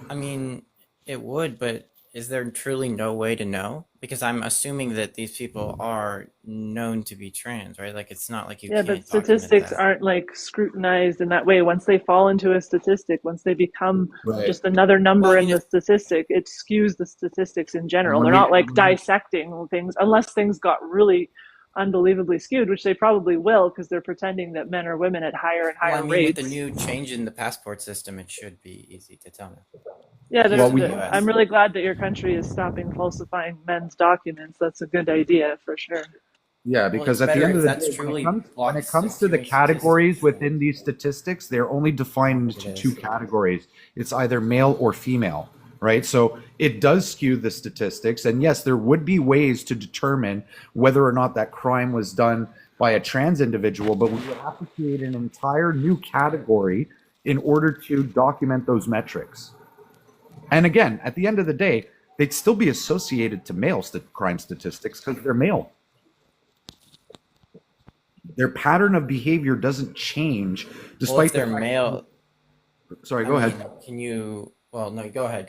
I mean, it would, but is there truly no way to know? Because I'm assuming that these people are known to be trans, right? Like, it's not like you Yeah, can't but document statistics that. aren't like scrutinized in that way. Once they fall into a statistic, once they become Right. just another number Well, I in mean, the statistic, it skews the statistics in general. Let They're me- not like dissecting things unless things got really unbelievably skewed, which they probably will because they're pretending that men or women at higher and Well, higher I mean, rates. with the new change in the passport system, it should be easy to tell now. Yeah, Well, we- I'm really glad that your country is stopping falsifying men's documents. That's a good idea for sure. Yeah, because it's at the better end of if the that's day, truly when it locked comes to the skewing categories statistics. within these statistics, they're only defined into It two is. categories. It's either male or female, right? So it does skew the statistics. And yes, there would be ways to determine whether or not that crime was done by a trans individual, but we would have to create an entire new category in order to document those metrics. And again, at the end of the day, they'd still be associated to male crime statistics because they're male. Their pattern of behavior doesn't change Well, despite if they're the fact- male, Sorry, I go ahead. mean, can you? Well, no, go ahead.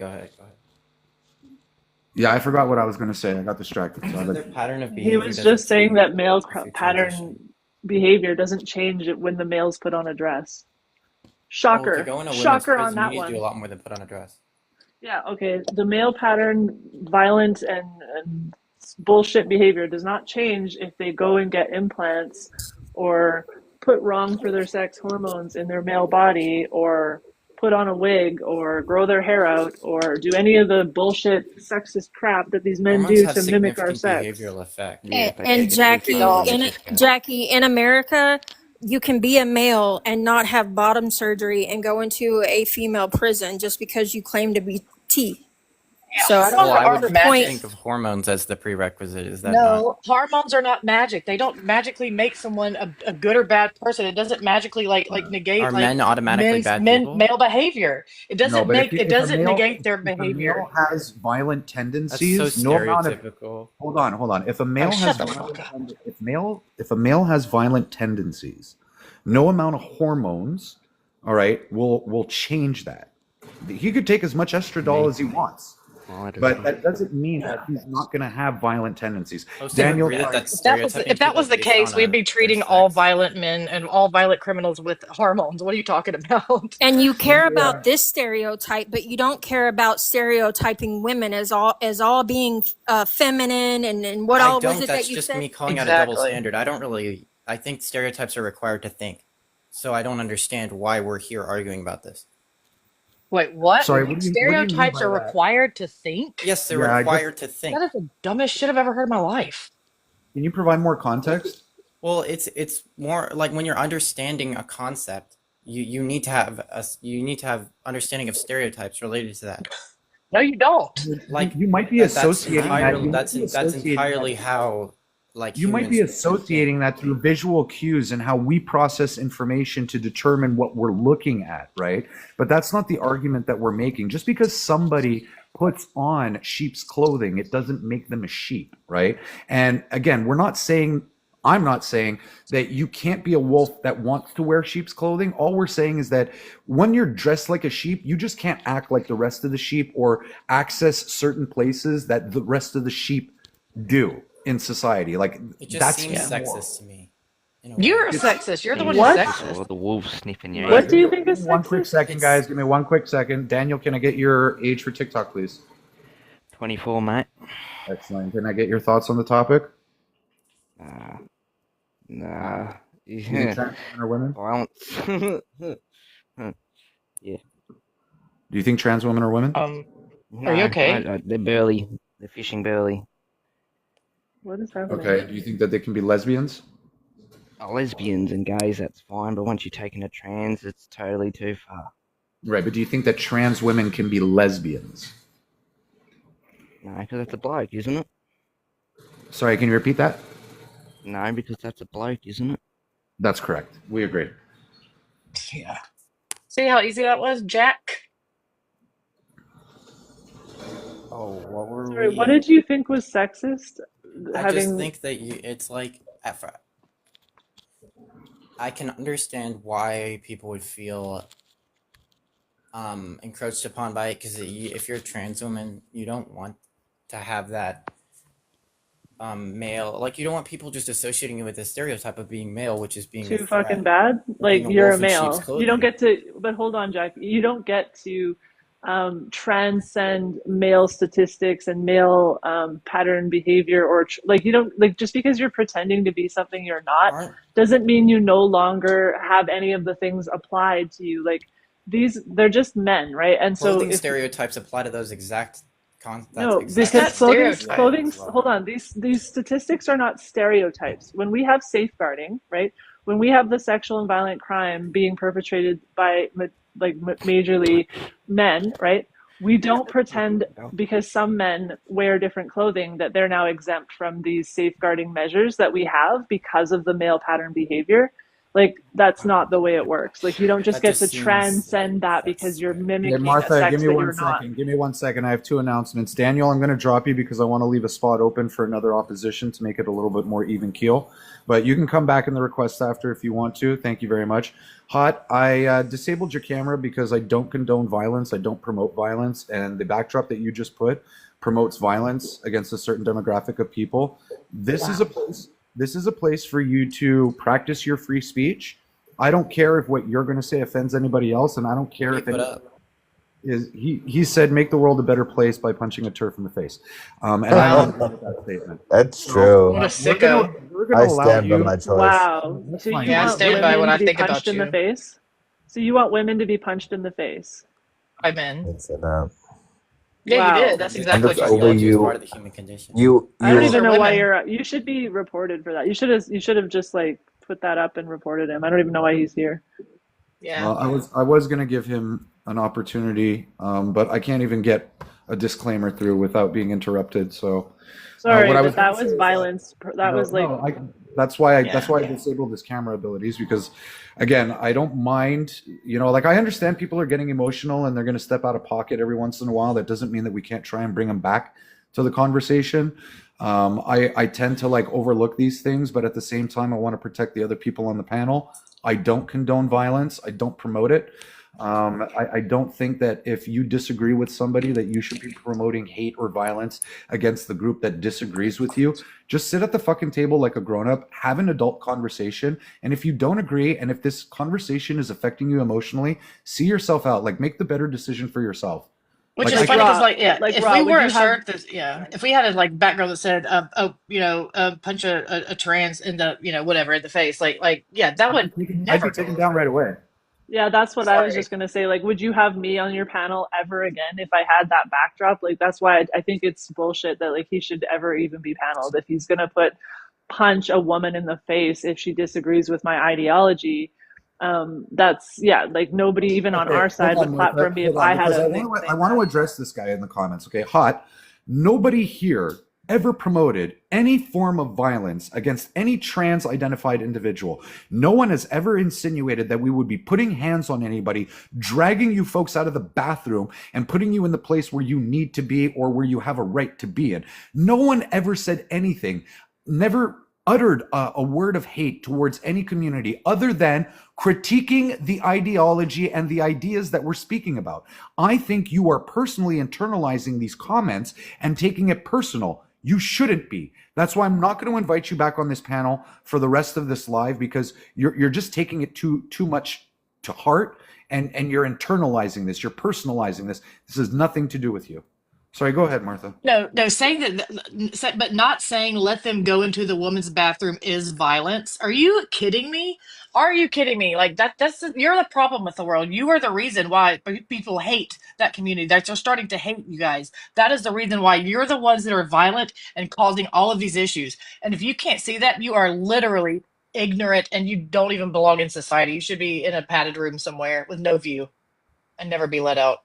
Yeah, I forgot what I was going to say. I got distracted. So Their pattern of He behavior. was doesn't just saying change that males' if you pattern transition. behavior doesn't change it when the males put on a dress. Well, Shocker. to go in a women's Shocker on prison, that you need to do a one. lot more than put on a dress. Yeah, okay. The male pattern, violent and bullshit behavior does not change if they go and get implants or put wrong for their sex hormones in their male body or put on a wig or grow their hair out or do any of the bullshit sexist crap that these men Hormones do have to mimic our significant sex. behavioral effect. And Jackie, in America, you can be a male and not have bottom surgery and go into a female prison just because you claim to be T. So I don't Well, know I what would the point. think of hormones as the prerequisite. Is that not? No, hormones are not magic. They don't magically make someone a good or bad person. It doesn't magically like negate Are like men automatically bad people? male behavior. It No, doesn't but make it if a doesn't male- negate their if a behavior. male has violent That's tendencies, so no amount of stereotypical. hold on. If a male has shut the fuck violent, if a male has violent tendencies, no amount of hormones, all right, will change that. He could take as much estradiol as he wants. But that doesn't mean that he's not going to have violent tendencies. Most people Daniel, agree that that's If that was stereotyping if that was the people based case, on we'd be their treating all sex. violent men and all violent criminals with hormones. What are you talking about? And you care about this stereotype, but you don't care about stereotyping women as all being feminine and what I all don't. was it That's that you just said? me calling out a double Exactly. standard. I think stereotypes are required to think. So I don't understand why we're here arguing about this. Wait, what? Sorry, what do you mean Stereotypes by are that? required to think? Yes, they're Yeah, I required to think. That is the dumbest shit I've ever heard in my life. Can you provide more context? Well, it's more like when you're understanding a concept, you need to have understanding of stereotypes related to that. No, you don't. Like You might be associating that. You might That's be associating entirely that. how like You might be humans associating that through visual cues and how we process information to determine what we're looking at, right? But that's not the argument that we're making. Just because somebody puts on sheep's clothing, it doesn't make them a sheep, right? And again, I'm not saying that you can't be a wolf that wants to wear sheep's clothing. All we're saying is that when you're dressed like a sheep, you just can't act like the rest of the sheep or access certain places that the rest of the sheep do in society. Like It just that's seems immoral. sexist to me. in a way. You're a sexist. You're the one who's What? sexist. Or the wolves sniffing your What ear. do you think is One quick sexist? second, guys. Give me one quick second. Daniel, can I get your age for TikTok, please? 24, mate. Excellent. Can I get your thoughts on the topic? Nah. Do you think Yeah. trans women are women? Violence. Do you think trans women are women? Are you okay? They're burly. They're fishing burly. What is happening? Okay. Do you think that they can be lesbians? Lesbians and gays, that's fine, but once you're taking a trans, it's totally too far. Right, but do you think that trans women can be lesbians? No, because that's a bloke, isn't it? Sorry, can you repeat that? No, because that's a bloke, isn't it? That's correct. We agree. Yeah. See how easy that was, Jack? Oh, what were Sorry, what we? did you think was sexist? I just Having think that it's like I can understand why people would feel encroached upon by it, because if you're a trans woman, you don't want to have that male, like you don't want people just associating you with the stereotype of being male, which is being a too fucking threat, bad. Like being a you're a wolf in sheep's male. You don't clothing. get to. But hold on, Jack. You don't get to transcend male statistics and male pattern behavior, or like you don't like just because you're pretending to be something you're not Aren't doesn't mean you no longer have any of the things applied to you. Like they're just men, right? And so clothing if stereotypes apply to those exact that's no, exact because That's stereotypes stereotype. as hold well. on, these statistics are not stereotypes. When we have safeguarding, right? When we have the sexual and violent crime being perpetrated by majorly men, right? We don't pretend because some men wear different clothing that they're now exempt from these safeguarding measures that we have because of the male pattern behavior. Like that's not the way it works. Like you don't just That get just to seems like transcend that because that's you're very Yeah, mimicking a Martha, give sex me that one you're not. second. Give me 1 second. I have two announcements. Daniel, I'm going to drop you because I want to leave a spot open for another opposition to make it a little bit more even keel. But you can come back in the request after if you want to. Thank you very much. Hot, I disabled your camera because I don't condone violence. I don't promote violence. And the backdrop that you just put promotes violence against a certain demographic of people. This is a place. This is a place for you to practice your free speech. I don't care if what you're going to say offends anybody else, and I don't care what he if put anybody up. is he said make the world a better place by punching a turf in the face, and I Wow. agree with that statement. That's So true. What a we're sicko. gonna I allow stand by my you. choice. Wow. That's So fine. you Yeah, I We're want stand by what women I to be think punched about in the you. face? So you want women to be punched in the face? By men. Didn't say that. Yeah, you did. Wow. That's This I'm exactly just what you over said. ideology is part you. of the human condition. I don't Because You. even you're know why women. you should be reported for that. You should have just like put that up and reported him. I don't even know why he's here. Yeah. I was gonna give him an opportunity, but I can't even get a disclaimer through without being interrupted. So what Sorry, I but was going that to say was is that violence. That no, was like, no, that's Yeah. why I disabled his camera abilities because, again, I don't mind. Like I understand people are getting emotional and they're going to step out of pocket every once in a while. That doesn't mean that we can't try and bring them back to the conversation. I tend to like overlook these things, but at the same time, I want to protect the other people on the panel. I don't condone violence. I don't promote it. I don't think that if you disagree with somebody that you should be promoting hate or violence against the group that disagrees with you. Just sit at the fucking table like a grown-up, have an adult conversation, and if you don't agree and if this conversation is affecting you emotionally, see yourself out. Like make the better decision for yourself. Which Like is I funny because, Raw. like, yeah, Like if Raw, we would wore a you have? shirt that, yeah, if we had a like background that said, punch a trans in the, whatever in the face, yeah, that would I'd be never taken go down over. right away. Yeah, that's what I was Sorry. just gonna say. Like, would you have me on your panel ever again if I had that backdrop? Like, that's why I think it's bullshit that like he should ever even be paneled if he's gonna punch a woman in the face if she disagrees with my ideology. That's yeah, like nobody even on Okay, our hold side on, would clap Martha. for me if Hold on, I had because a I thing want to I saying want to that. address this guy in the comments. Okay, Hot. Nobody here ever promoted any form of violence against any trans identified individual. No one has ever insinuated that we would be putting hands on anybody, dragging you folks out of the bathroom and putting you in the place where you need to be or where you have a right to be in. No one ever said anything, never uttered a word of hate towards any community other than critiquing the ideology and the ideas that we're speaking about. I think you are personally internalizing these comments and taking it personal. You shouldn't be. That's why I'm not going to invite you back on this panel for the rest of this live because you're just taking it too much to heart and you're internalizing this. You're personalizing this. This has nothing to do with you. Sorry, go ahead, Martha. No, saying but not saying let them go into the woman's bathroom is violence. Are you kidding me? Are you kidding me? Like you're the problem with the world. You are the reason why people hate that community. They're starting to hate you guys. That is the reason why you're the ones that are violent and causing all of these issues. And if you can't see that, you are literally ignorant and you don't even belong in society. You should be in a padded room somewhere with no view and never be let out.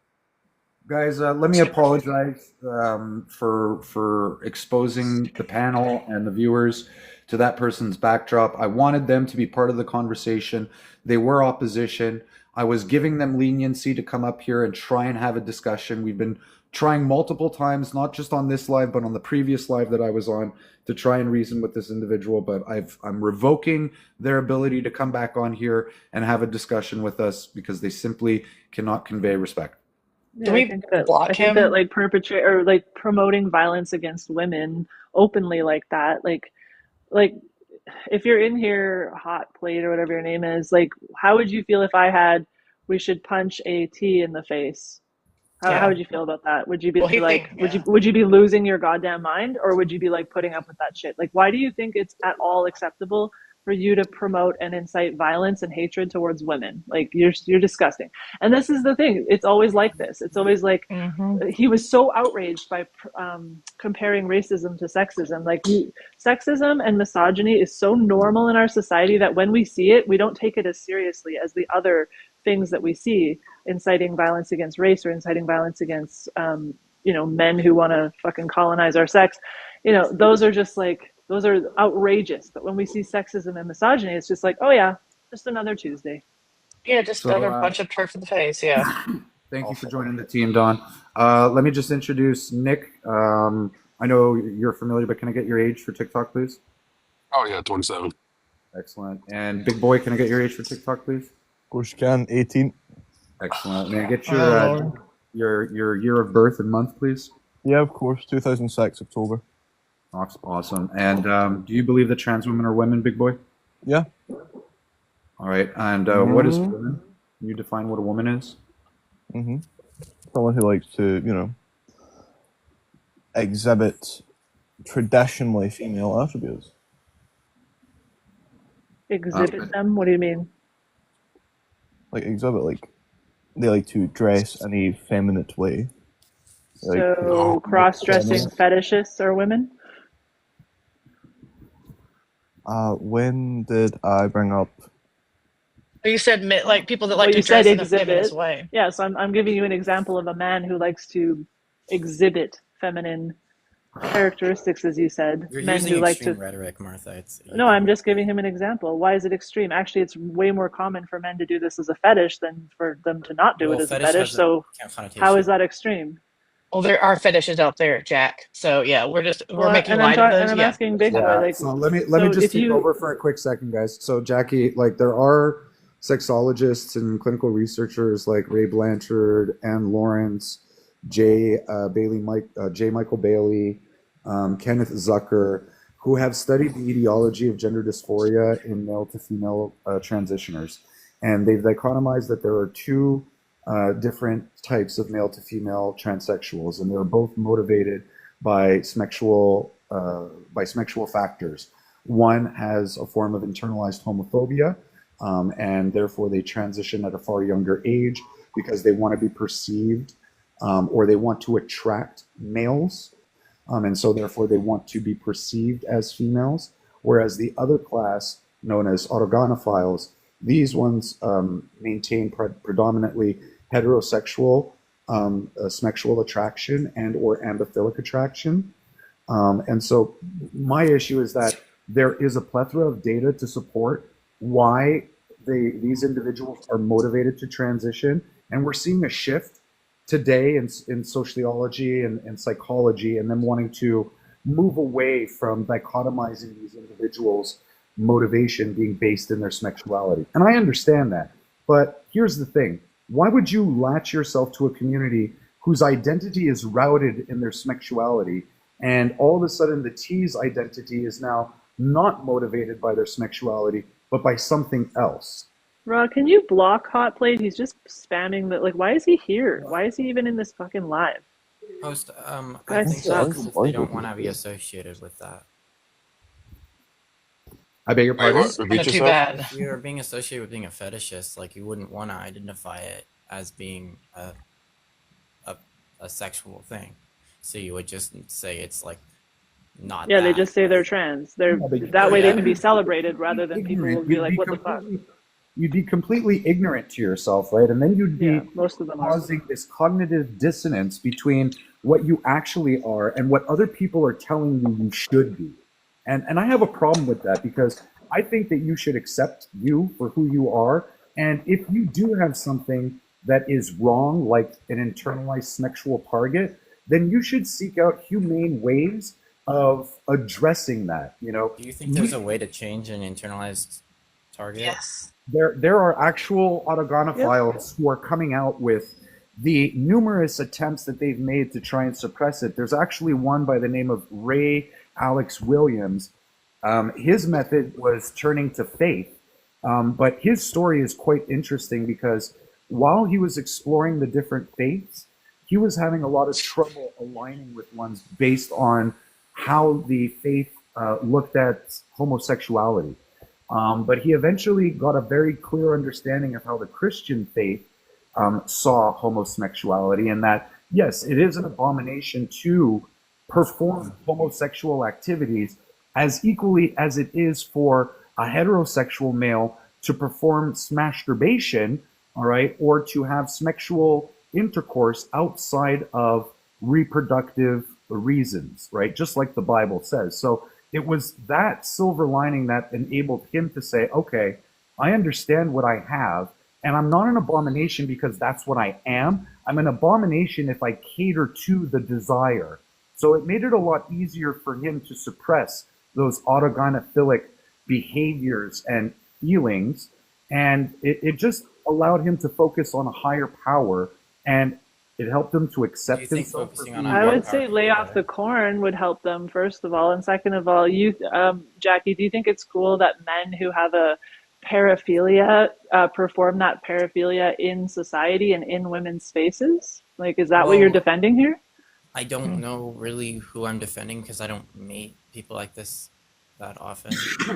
Guys, let me apologize for exposing the panel and the viewers to that person's backdrop. I wanted them to be part of the conversation. They were opposition. I was giving them leniency to come up here and try and have a discussion. We've been trying multiple times, not just on this live, but on the previous live that I was on, to try and reason with this individual. But I'm revoking their ability to come back on here and have a discussion with us because they simply cannot convey respect. Can Yeah, we block I think him? that like perpetrate or like promoting violence against women openly like that, like if you're in here, hot plate or whatever your name is, like how would you feel if I had we should punch a T in the face? How Yeah. would you feel about that? Would you be Well, he like, think, yeah. would you be losing your goddamn mind, or would you be like putting up with that shit? Like, why do you think it's at all acceptable for you to promote and incite violence and hatred towards women? Like, you're disgusting. And this is the thing. It's always like this. It's always like Hmm. he was so outraged by comparing racism to sexism. Like, sexism and misogyny is so normal in our society that when we see it, we don't take it as seriously as the other things that we see, inciting violence against race or inciting violence against men who want to fucking colonize our sex. Those are just like, those are outrageous. But when we see sexism and misogyny, it's just like, oh yeah, just another Tuesday. Yeah, just So, another bunch of turf in the face. Yeah. thank you for joining the team, Don. Let me just introduce Nick. I know you're familiar, but can I get your age for TikTok, please? Oh yeah, 27. Excellent. And Big Boy, can I get your age for TikTok, please? Of course you can. 18. Excellent. May I get your year of birth and month, please? Yeah, of course. 2006 October. Awesome. And do you believe that trans women are women, Big Boy? Yeah. All right. And what is woman? Can you define what a woman is? Someone who likes to, exhibit traditionally female attributes. Exhibit them? What do you mean? Like exhibit, like they like to dress in a feminine way. They like to So cross-dressing fetishists are women? when did I bring up? You said like people that like Well, to you said dress in a feminist exhibit. way. Yeah, so I'm giving you an example of a man who likes to exhibit feminine characteristics, as you said. You're Men using who like extreme to. rhetoric, Martha. No, I'm just giving him an example. Why is it extreme? Actually, it's way more common for men to do this as a fetish than for them to not do Well, it as a fetish fetish. has a So connotation. how is that extreme? Well, there are fetishes out there, Jack. So yeah, we're Well, making and light of and those. I'm Yeah. asking Big Boy, like, So let me so just if take you, over for a quick second, guys. So Jackie, like there are sexologists and clinical researchers like Ray Blanchard and Lawrence, J. Michael Bailey, Kenneth Zucker, who have studied the etiology of gender dysphoria in male to female transitioners, and they've dichotomized that there are two different types of male to female transsexuals, and they're both motivated by smexual factors. One has a form of internalized homophobia, and therefore they transition at a far younger age because they want to be perceived or they want to attract males, and so therefore they want to be perceived as females. Whereas the other class, known as autogonophiles, these ones maintain predominantly heterosexual sexual attraction and or ambiphilic attraction. And so my issue is that there is a plethora of data to support why these individuals are motivated to transition. And we're seeing a shift today in sociology and psychology, and them wanting to move away from dichotomizing these individuals' motivation being based in their sexuality. And I understand that. But here's the thing. Why would you latch yourself to a community whose identity is routed in their sexuality, and all of a sudden the T's identity is now not motivated by their sexuality, but by something else? Rod, can you block Hot Plate? He's just spamming the, like, why is he here? Why is he even in this fucking live? Host, I Guys think suck. that's if they don't want to be associated with that. I beg your pardon? Wait, what? Repeat Too yourself? bad. If you're being associated with being a fetishist, like you wouldn't want to identify it as being a sexual thing. So you would just say it's like not. Yeah, they that. just say they're trans. They're that way they can be celebrated rather than people will be like, what the fuck? You'd be completely ignorant to yourself, right? And then you'd be most of them causing this cognitive dissonance between what you actually are and what other people are telling you should be. And I have a problem with that, because I think that you should accept you for who you are. And if you do have something that is wrong, like an internalized sexual target, then you should seek out humane ways of addressing that. Do you think there's a way to change an internalized target? Yes. There are actual Yep. autogonophiles who are coming out with the numerous attempts that they've made to try and suppress it. There's actually one by the name of Ray Alex Williams. His method was turning to faith, but his story is quite interesting because while he was exploring the different faiths, he was having a lot of trouble aligning with ones based on how the faith looked at homosexuality. But he eventually got a very clear understanding of how the Christian faith saw homosexuality, and that, yes, it is an abomination to perform homosexual activities as equally as it is for a heterosexual male to perform masturbation, all right, or to have sexual intercourse outside of reproductive reasons, right? Just like the Bible says. So it was that silver lining that enabled him to say, okay, I understand what I have, and I'm not an abomination because that's what I am. I'm an abomination if I cater to the desire. So it made it a lot easier for him to suppress those autogynephilic behaviors and feelings, and it just allowed him to focus on a higher power, and it helped him to Do you accept think himself. focusing on a I higher would power say can lay be off the better? corn would help them, first of all. And second of all, Jackie, do you think it's cool that men who have a paraphilia perform that paraphilia in society and in women's spaces? Like, is that what you're Well, defending here? I don't know really who I'm defending because I don't meet people like this that often.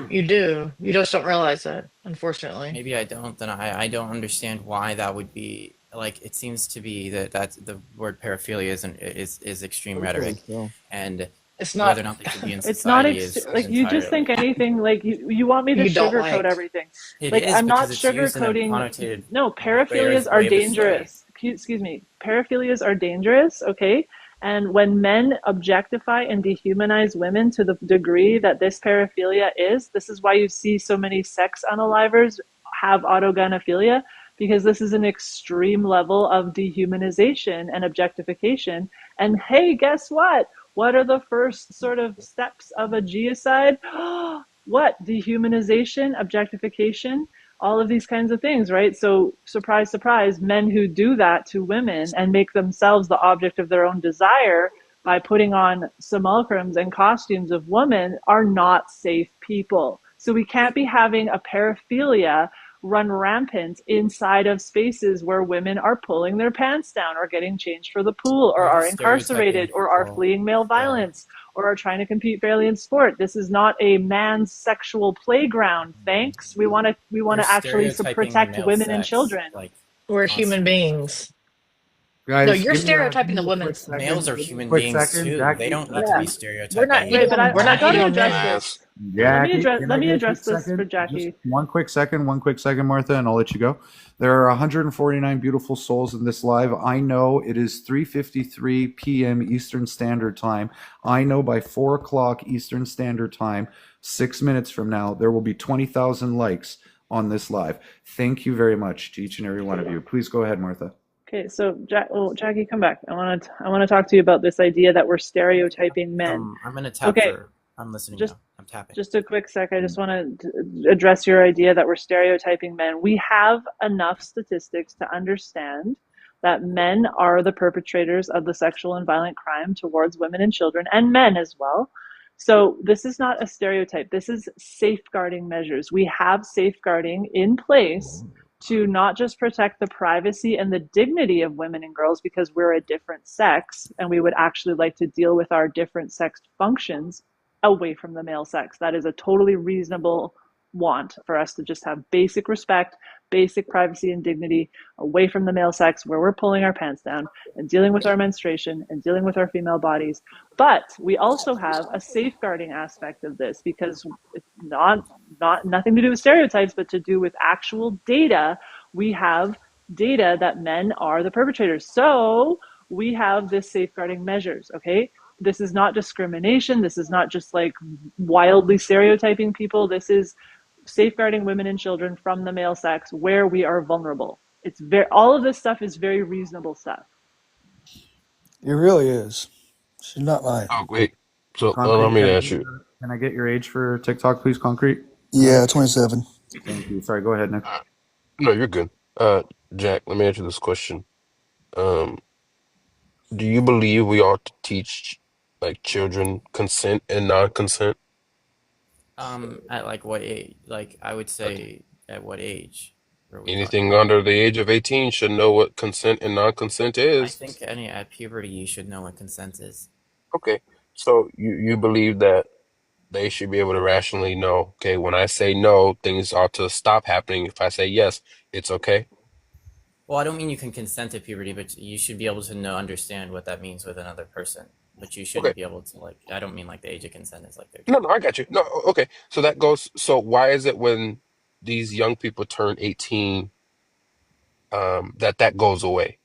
You do. You just don't realize that, unfortunately. Maybe I don't. Then I don't understand why that would be. Like, it seems to be that the word paraphilia is extreme rhetoric, So. and It's whether not. or not they should be in It's not society is like you just think entirely. anything like you want me to You don't sugarcoat like. everything. It Like, is I'm not because it's used in a sugarcoating. connotated No, paraphilias are way of a story. dangerous. Excuse me. Paraphilias are dangerous, okay? And when men objectify and dehumanize women to the degree that this paraphilia is, this is why you see so many sex unalivers have autogynephilia, because this is an extreme level of dehumanization and objectification. And hey, guess what? What are the first sort of steps of a geocide? What? Dehumanization, objectification, all of these kinds of things, right? So, surprise, surprise, men who do that to women and make themselves the object of their own desire by putting on simulacrums and costumes of women are not safe people. So, we can't be having a paraphilia run rampant inside of spaces where women are pulling their pants down or getting changed for the pool or You're are just stereotyping incarcerated or are people. fleeing male Yeah. violence or are trying to compete fairly in sport. This is not a man's sexual playground. Thanks. We want You're to actually stereotyping protect male women and sex children. like We're human constantly. beings. No, Guys, you're give stereotyping the me a quick women's. second. Males are Give me a human quick beings second. too. Jackie, They don't need to Yeah. be We're stereotyped not by you. Wait, but we're not I got to eating address men. this. Let me Jackie, address can let I me get a address quick this for second? Jackie. Just one quick second, Martha, and I'll let you go. There are 149 beautiful souls in this live. I know it is 3:53 p.m. Eastern Standard Time. I know by 4 o'clock Eastern Standard Time, 6 minutes from now, there will be 20,000 likes on this live. Thank you very much to each and every one of you. Please go ahead, Martha. Okay, so Jackie, come back. I want to talk to you about this idea that we're stereotyping men. I'm gonna tap Okay, for. I'm listening just now. I'm tapping. just a quick sec. I just want to address your idea that we're stereotyping men. We have enough statistics to understand that men are the perpetrators of the sexual and violent crime towards women and children, and men as well. So this is not a stereotype. This is safeguarding measures. We have safeguarding in place to not just protect the privacy and the dignity of women and girls because we're a different sex and we would actually like to deal with our different sex functions away from the male sex. That is a totally reasonable want for us to just have basic respect, basic privacy and dignity away from the male sex where we're pulling our pants down and dealing with our menstruation and dealing with our female bodies. But we also have a safeguarding aspect of this because it's not nothing to do with stereotypes, but to do with actual data. We have data that men are the perpetrators. So we have this safeguarding measures, okay? This is not discrimination. This is not just like wildly stereotyping people. This is safeguarding women and children from the male sex where we are vulnerable. It's all of this stuff is very reasonable stuff. It really is. She's not lying. Oh, wait. So allow Concrete, me to ask you. can I get your age for TikTok, please, Concrete? Yeah, 27. Thank you. Sorry, go ahead, Nick. No, you're good. Jack, let me answer this question. Um, do you believe we ought to teach like children consent and non-consent? At like what age? Like I would Like say, at what age are we talking anything about? under the age of 18 should know what consent and non-consent I is. think any at puberty you should know what consent is. Okay. So you believe that they should be able to rationally know, okay, when I say no, things ought to stop happening. If I say yes, it's okay. Well, I don't mean you can consent to puberty, but you should be able to understand what that means with another person. But you Okay. shouldn't be able to like. I don't mean like the age of consent is like 13. No, I got you. No, okay. So that goes, so why is it when these young people turn 18, that goes away?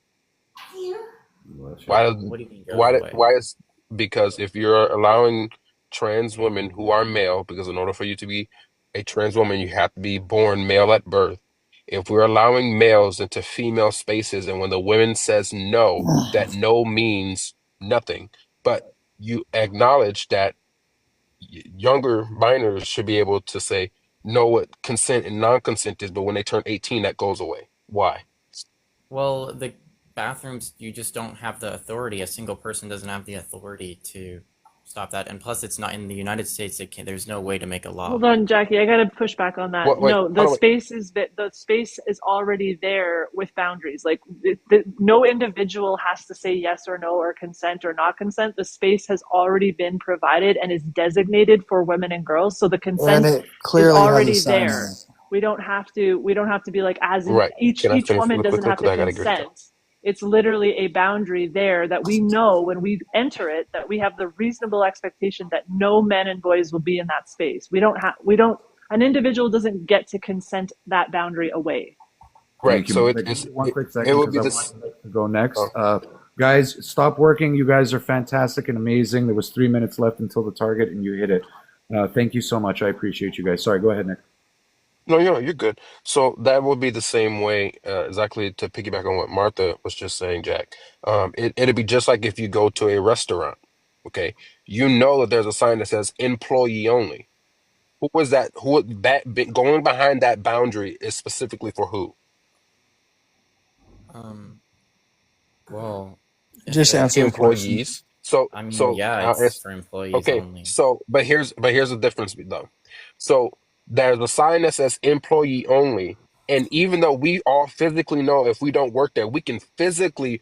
Why does What do you mean goes away? why is because if you're allowing trans women who are male, because in order for you to be a trans woman, you have to be born male at birth. If we're allowing males into female spaces, and when the women says no, that no means nothing, but you acknowledge that younger minors should be able to say know what consent and non-consent is, but when they turn 18, that goes away. Why? Well, the bathrooms, you just don't have the authority. A single person doesn't have the authority to stop that. And plus, it's not in the United States. There's no way to make a law. Hold on, Jackie. I got to push back on that. Wait, No, hold on, the space is already there with boundaries. Like no individual has to say yes or no or consent or not consent. The space has already been provided and is designated for women and girls. So the And consent it is clearly has a already sign on there. it. We don't have to. We don't have to be like as in right. each Can I finish woman really doesn't quickly? have Because to I gotta get to. consent. It's literally a boundary there that we know when we enter it that we have the reasonable expectation that no men and boys will be in that space. We don't an individual doesn't get to consent that boundary away. Right. Thank you. So Nick, one quick it second would because be I this. want Nick to go next. Oh, Guys, stop working. You guys are fantastic and amazing. There was 3 minutes left until the target, and you hit it. Thank you so much. I appreciate you guys. Sorry, go ahead, Nick. no, you're good. So that would be the same way, exactly to piggyback on what Martha was just saying, Jack. It'd be just like if you go to a restaurant, okay? You know that there's a sign that says employee only. Who was that? Going behind that boundary is specifically for who? Um, well, if Just the answer the question. Employees. So, I mean, so yeah, uh, it's for employees Okay, only. so but here's the difference though. So there's a sign that says employee only, and even though we all physically know if we don't work there, we can physically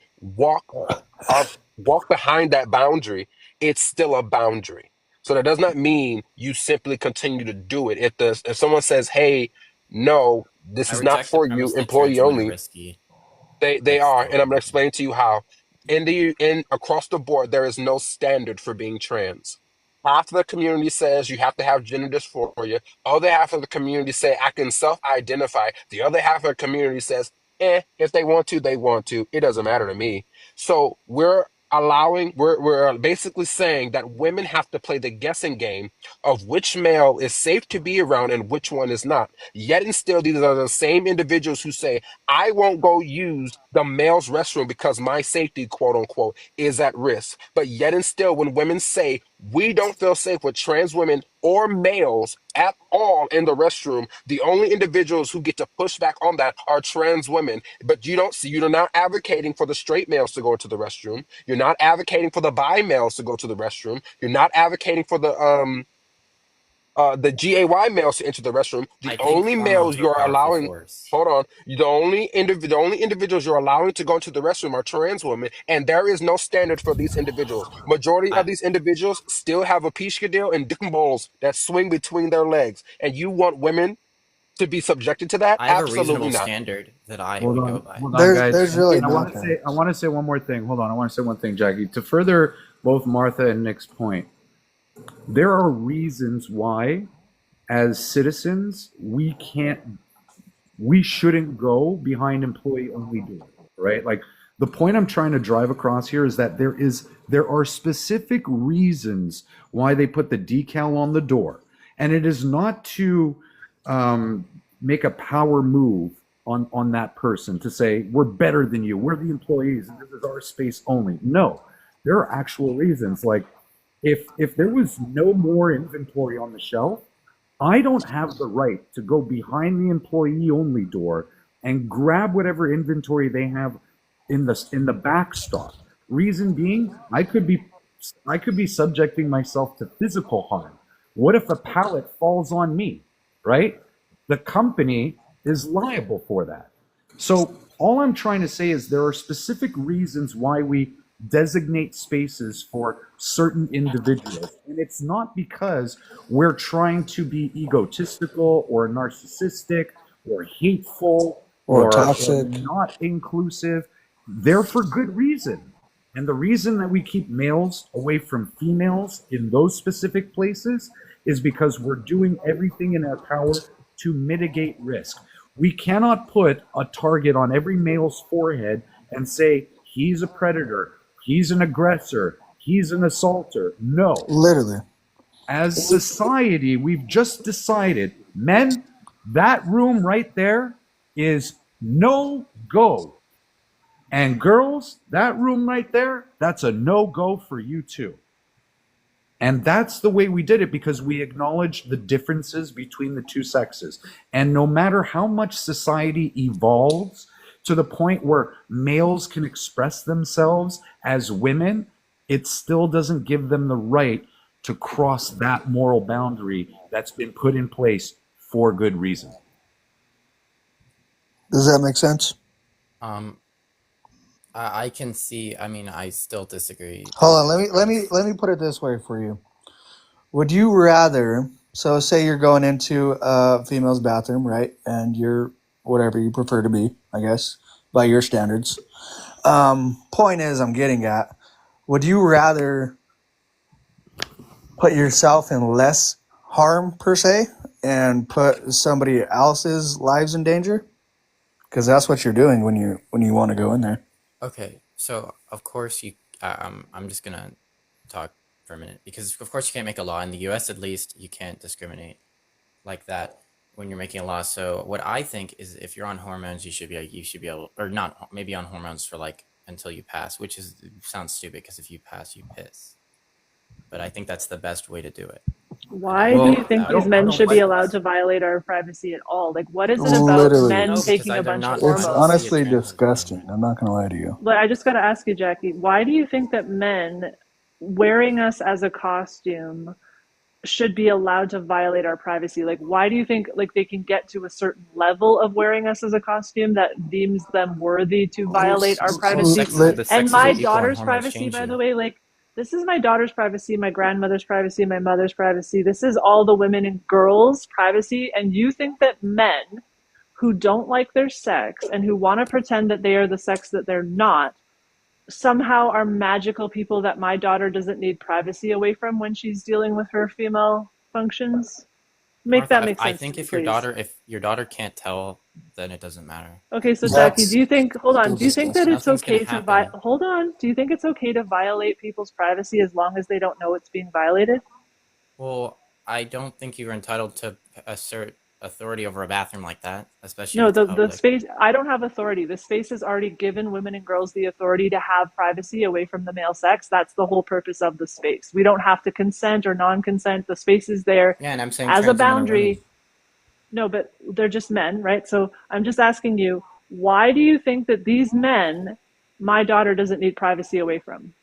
our walk behind that boundary. It's still a boundary. So that does not mean you simply continue to do it. If someone says, "Hey, no, this I is not reject the for you, premise that employee trans women are only," risky. they That's are, the and I'm whole gonna thing. explain to you how. In across the board, there is no standard for being trans. Half of the community says you have to have gender dysphoria. Other half of the community say I can self-identify. The other half of the community says, if they want to, they want to. It doesn't matter to me. So we're basically saying that women have to play the guessing game of which male is safe to be around and which one is not. Yet and still, these are the same individuals who say, I won't go use the male's restroom because my safety, quote unquote, is at risk. But yet and still, when women say we don't feel safe with trans women or males at all in the restroom, the only individuals who get to push back on that are trans women. But you don't see, you're not advocating for the straight males to go to the restroom. You're not advocating for the bi males to go to the restroom. You're not advocating for the GAY males to enter the restroom. The I think only hormones males are a you're powerful allowing, force. hold on, the only individuals you're allowing to go into the restroom are trans women, and there is no standard for these individuals. Majority I of these individuals still have a pishkadil and dick balls that swing between their legs, and you want women to be subjected to that? I have a Absolutely reasonable not. standard that I would go by. Hold on, guys. There's really And nothing. I want to say one more thing. Hold on, I want to say one thing, Jackie. To further both Martha and Nick's point, there are reasons why, as citizens, we shouldn't go behind employee only doors, right? Like the point I'm trying to drive across here is that there are specific reasons why they put the decal on the door, and it is not to make a power move on that person to say we're better than you, we're the employees, and this is our space only. No, There are actual reasons. Like if there was no more inventory on the shelf, I don't have the right to go behind the employee only door and grab whatever inventory they have in the back stock. Reason being, I could be subjecting myself to physical harm. What if a pallet falls on me, right? The company is liable for that. So all I'm trying to say is there are specific reasons why we designate spaces for certain individuals. And it's not because we're trying to be egotistical or narcissistic or hateful Or or toxic. not inclusive. They're for good reason. And the reason that we keep males away from females in those specific places is because we're doing everything in our power to mitigate risk. We cannot put a target on every male's forehead and say, he's a predator, he's an aggressor, he's an assaulter. No. Literally. As society, we've just decided, men, that room right there is no go. And girls, that room right there, that's a no go for you too. And that's the way we did it because we acknowledged the differences between the two sexes. And no matter how much society evolves to the point where males can express themselves as women, it still doesn't give them the right to cross that moral boundary that's been put in place for good reason. Does that make sense? I can see. I mean, I still disagree. Hold on. Let me put it this way for you. Would you rather? So, say you're going into a female's bathroom, right? And you're whatever you prefer to be, I guess, by your standards. Point is, I'm getting at. Would you rather put yourself in less harm per se and put somebody else's lives in danger? Because that's what you're doing when you want to go in there. Okay, so of course I'm just gonna talk for a minute because of course you can't make a law in the U.S. At least you can't discriminate like that when you're making a law. So what I think is if you're on hormones, you should be able, or not maybe on hormones for like until you pass, which sounds stupid because if you pass, you piss. But I think that's the best way to do it. Why do you think these men should be allowed to violate our privacy at all? Like, what is it about Literally. men No, taking a because bunch of they're It's not- hormones? honestly I don't see a disgusting. I'm not gonna lie to you. But I just got to ask you, Jackie, why do you think that men wearing us as a costume should be allowed to violate our privacy? Like, why do you think like they can get to a certain level of wearing us as a costume that deems them worthy to violate our privacy? The And sexes my are equal and daughter's hormones privacy, change by you. the way, like this is my daughter's privacy, my grandmother's privacy, my mother's privacy. This is all the women and girls' privacy. And you think that men who don't like their sex and who want to pretend that they are the sex that they're not somehow are magical people that my daughter doesn't need privacy away from when she's dealing with her female functions? Make Martha, that make sense. I think to me, if please. your daughter can't tell, then it doesn't matter. Okay, so Jackie, That's do you think? Hold on. still Do you think that disgusting. it's Nothing's gonna okay to happen. hold on? Do you think it's okay to violate people's privacy as long as they don't know it's being violated? Well, I don't think you're entitled to assert authority over a bathroom like that, especially No, if it's the public. space. I don't have authority. The space has already given women and girls the authority to have privacy away from the male sex. That's the whole purpose of the space. We don't have to consent or non-consent. The space is there Yeah, and I'm saying as a trans women are women. boundary. No, but they're just men, right? So I'm just asking you, why do you think that these men, my daughter doesn't need privacy away from?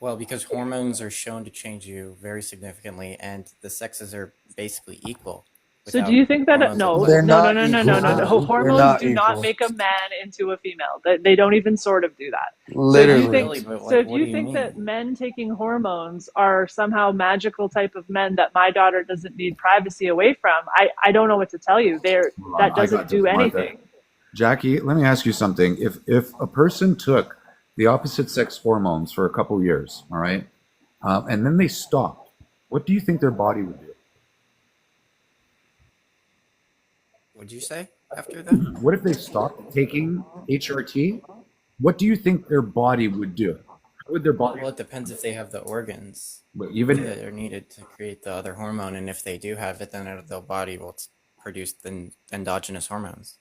Well, because hormones are shown to change you very significantly, and the sexes are basically equal. So do you think that They're not equal. hormones They're not do not equal. make a man into a female. They don't even sort of do that. Literally. So do you think that men taking hormones are somehow magical type of men that my daughter doesn't need privacy away from? I don't know what to tell you. That doesn't do anything. Jackie, let me ask you something. If a person took the opposite sex hormones for a couple years, all right, and then they stopped, what do you think their body would do? What'd you say after that? What if they stopped taking HRT? What do you think their body would do? How would their body? Well, it depends if they have the organs But even that are needed to create the other hormone, and if they do have it, then their body will produce the endogenous hormones.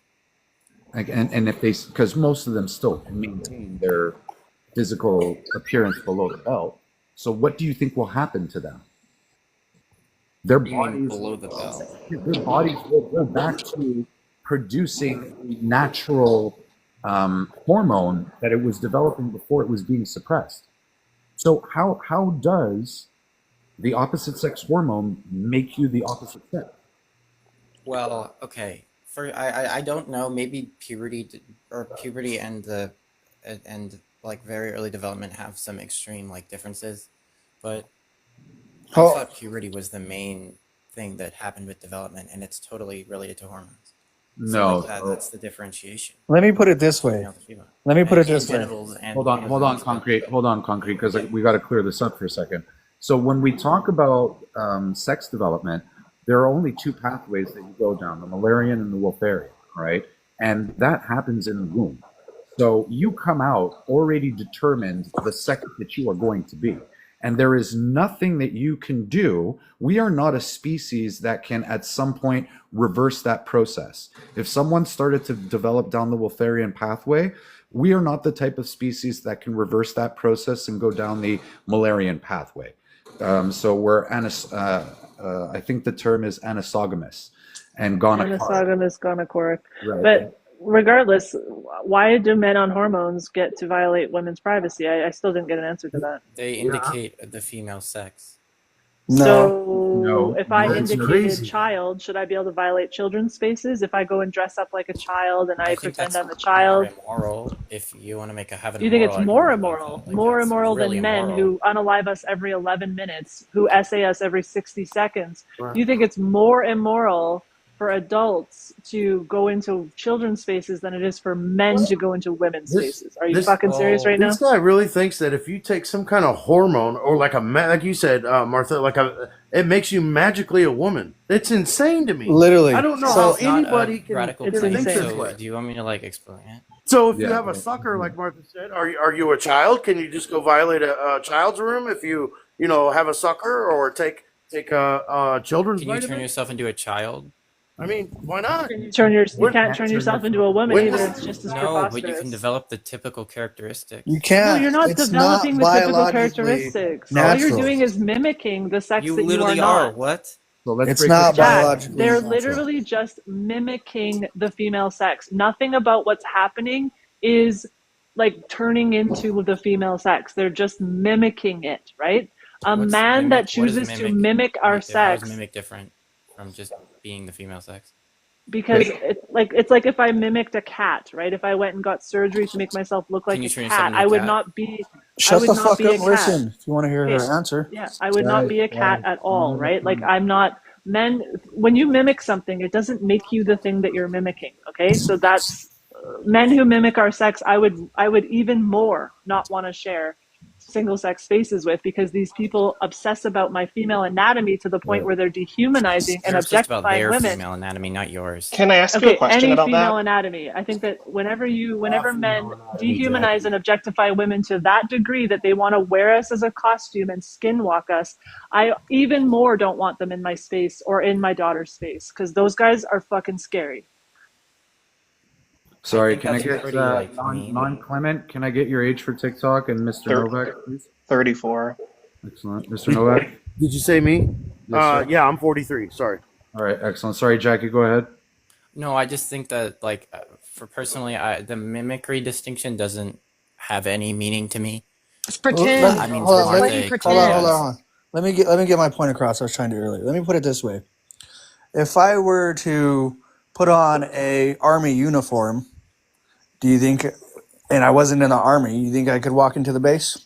like, and if they, because most of them still maintain their physical appearance below the belt. So what do you think will happen to them? Their You mean bodies, below the belt? their bodies will go back to producing a natural hormone that it was developing before it was being suppressed. So how does the opposite sex hormone make you the opposite sex? Well, okay. I don't know. Maybe puberty and the and like very early development have some extreme like differences, but I Oh, thought puberty was the main thing that happened with development, and it's totally related to hormones. So No. like that's the differentiation. let me put it this way. Male to female. Let me put it And this way. genitals and Hold on, concrete. Hold on, concrete, because we got to clear this up for a second. So when we talk about sex development, there are only two pathways that you go down: the Mullerian and the Wolferian, right? And that happens in the womb. So you come out already determined the sex that you are going to be. And there is nothing that you can do. We are not a species that can at some point reverse that process. If someone started to develop down the Wolferian pathway, we are not the type of species that can reverse that process and go down the Mullerian pathway. So we're I think the term is anisogamous and gonochoric. Monogamous gonochoric. Right. But regardless, why do men on hormones get to violate women's privacy? I still didn't get an answer to that. They indicate the female sex. No. So if I That's indicated crazy. child, should I be able to violate children's spaces? If I go and dress up like a child and I think pretend that's I'm a child? more immoral. If you want to make a have an You think it's immoral more argument about immoral? that, like, More that's immoral really than men immoral. who unalive us every 11 minutes, who essay us every 60 seconds. Right. You think it's more immoral for adults to go into children's spaces than it is for men to go into women's spaces? Are you fucking serious right now? This guy really thinks that if you take some kind of hormone or like like you said, Martha, it makes you magically a woman. It's insane to me. Literally. I don't know So- how It's not anybody a can radical It's claim, think insane. this so way. do you want me to like explain it? So if you Yeah. have a sucker, like Martha said, are you a child? Can you just go violate a child's room if you have a sucker or take a children's Can you turn vitamin? yourself into a child? I mean, why not? You can't turn yourself into a woman when- either. It's just as No, preposterous. but you can develop the typical characteristics. You can't. No, you're not It's developing not the typical biologically characteristics. All you're natural. doing is mimicking the sex You that you are literally not. What? So let's It's break not this down. Jack, biologically they're natural. literally just mimicking the female sex. Nothing about what's happening is like turning into the female sex. They're just mimicking it, right? A What's man mimic- that what is chooses to mimic our How is sex, mimic different from just being the female sex? because it's like if I mimicked a cat, right? If I went and got surgery to make myself look like Can you a turn yourself cat, into a I would cat? not be. I Shut would the not fuck be up a and cat. listen if you want to hear her Okay. answer. Yeah, I would not be a cat at all, right? Like I'm not men. When you mimic something, it doesn't make you the thing that you're mimicking. Okay, so that's men who mimic our sex. I would even more not want to share single sex spaces with, because these people obsess about my female anatomy to the point where they're dehumanizing and They're obsessed about objectifying their women. female anatomy, not yours. Can I ask you a Okay, question any about female that? anatomy. I think that whenever men anatomy, dehumanize Jackie. and objectify women to that degree that they want to wear us as a costume and skinwalk us, I even more don't want them in my space or in my daughter's space, because those guys are fucking scary. Sorry, think can I that's get pretty, like, mean. non-Clement? Can I get your age for TikTok and Mr. Thir- Novak, please? 34. Excellent, Mr. Novak. Did you say me? Yes, sir. Yeah, I'm 43. Sorry. All right, excellent. Sorry, Jackie, go ahead. No, I just think that like for personally, the mimicry distinction doesn't have any meaning to me. It's Well, pretend. I mean, hold for on, Martha, let- it Hold on, hold does. on, hold on. Let me get my point across. I was trying to do earlier. Let me put it this way: if I were to put on a army uniform, do you think, and I wasn't in the army, you think I could walk into the base?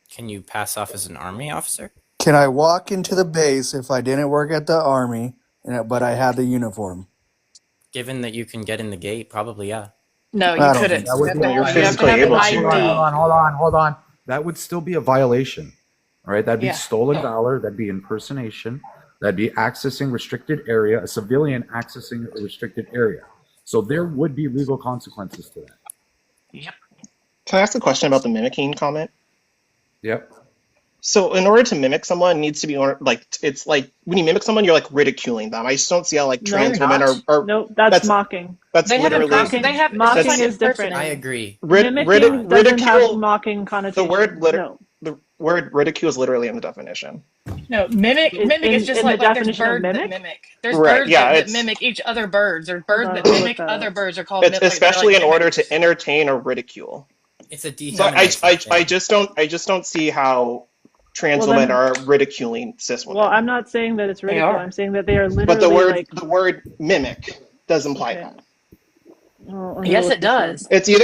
Can you pass off as an army officer? Can I walk into the base if I didn't work at the army, but I had the uniform? Given that you can get in the gate, probably yeah. No, I you don't couldn't. think that would be- You You're have to physically have an able to. ID. Hold on. That would still be a violation. All right, that'd be Yeah. stolen valor. That'd be impersonation. That'd be accessing restricted area, a civilian accessing a restricted area. So there would be legal consequences to that. Can I ask a question about the mimicking comment? Yep. So in order to mimic someone, it needs to be like it's like when you mimic someone, you're like ridiculing them. I just don't see how like No, trans you're women not. are Nope, that's mocking. that's They have literally imperson. They have. It's just Mocking like is different. I impersonating. agree. Mimicking doesn't have ridicule. mocking The connotation. the word ridicule is literally in the definition. No, mimic is just In the like there's definition of birds that mimic? mimic. There's Right, birds yeah, that it's mimic each other birds. There's Hold birds on, that I'll look mimic that other up. birds are called it's like, they're especially like in order mimickers. to entertain or ridicule. It's a So dehumanizing thing. I just don't see how trans Well, women then- are ridiculing cis women. Well, I'm not saying that it's ridicule. are. I'm saying that they are literally But like. the word mimic does imply Okay. that. Oh, I'm gonna Yes, look it this up. does. It's either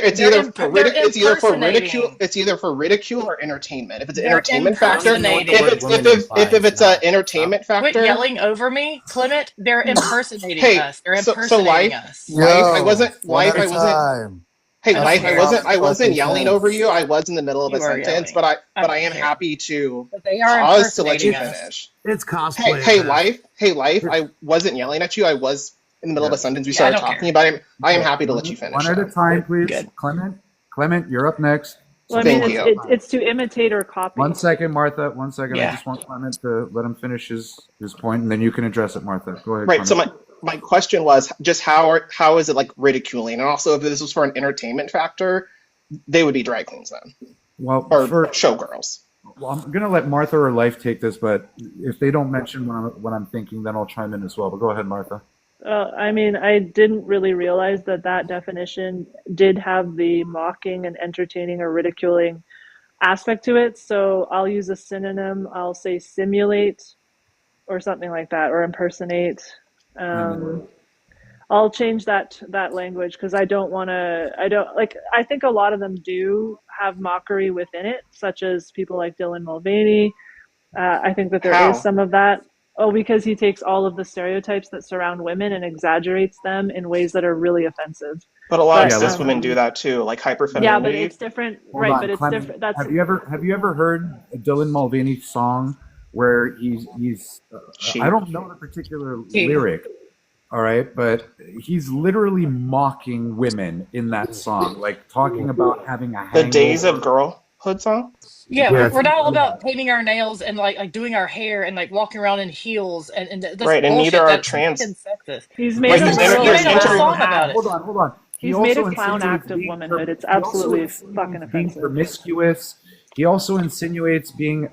for ridicule. impersonating. It's either for ridicule or entertainment. If it's an They're entertainment factor, impersonating. if it's an entertainment factor, Quit yelling over me, Clement. They're impersonating hey, us. They're so impersonating life, us. I wasn't one life. at I a wasn't. time. Hey, I don't life. care. I wasn't yelling over you. I was in the middle of You a are sentence, yelling. but I don't am care. happy to But they are pause to let you impersonating us. finish. It's cosplay. Hey, life. I wasn't yelling at you. I was in the middle of a sentence. We Yeah, I started don't talking, but I am happy to let you finish. One at a time, please. Good. Clement, you're up next. Well, I mean, Thank you. it's to imitate or copy. 1 second, Martha. 1 second. I Yeah. just want Clement to let him finish his point, and then you can address it, Martha. Go ahead. Right. So Clement. my question was just how is it like ridiculing, and also if this was for an entertainment factor, they would be drag queens then, Well, or for showgirls. Well, I'm gonna let Martha or Life take this, but if they don't mention what I'm thinking, then I'll chime in as well. But go ahead, Martha. I mean, I didn't really realize that definition did have the mocking and entertaining or ridiculing aspect to it. So I'll use a synonym. I'll say simulate or something like that, or impersonate. I'll change that language because I don't want to. I don't like. I think a lot of them do have mockery within it, such as people like Dylan Mulvaney. I think that there is How? some of that. Oh, because he takes all of the stereotypes that surround women and exaggerates them in ways that are really offensive. But a lot of Yeah, cis women do that too, like hyperfemininity. Yeah, but it's different, Hold right? on, But it's Clement, different. That's Have you ever heard Dylan Mulvaney's song where he's She. I don't know the particular He. lyric, all right, but he's literally mocking women in that song, like talking about having a hangover. The Days of Girlhood song. Yeah, Yeah. we're not all about painting our nails and like doing our hair and like walking around in heels and that's Right, and bullshit. neither are That's trans. fucking sexist. he's Right, made a there's literal You made a whole inter- song about it. Hold on. He He's made also a clown insinuates act of being womanhood. It's he also absolutely insinuates fucking being offensive. promiscuous. He also insinuates being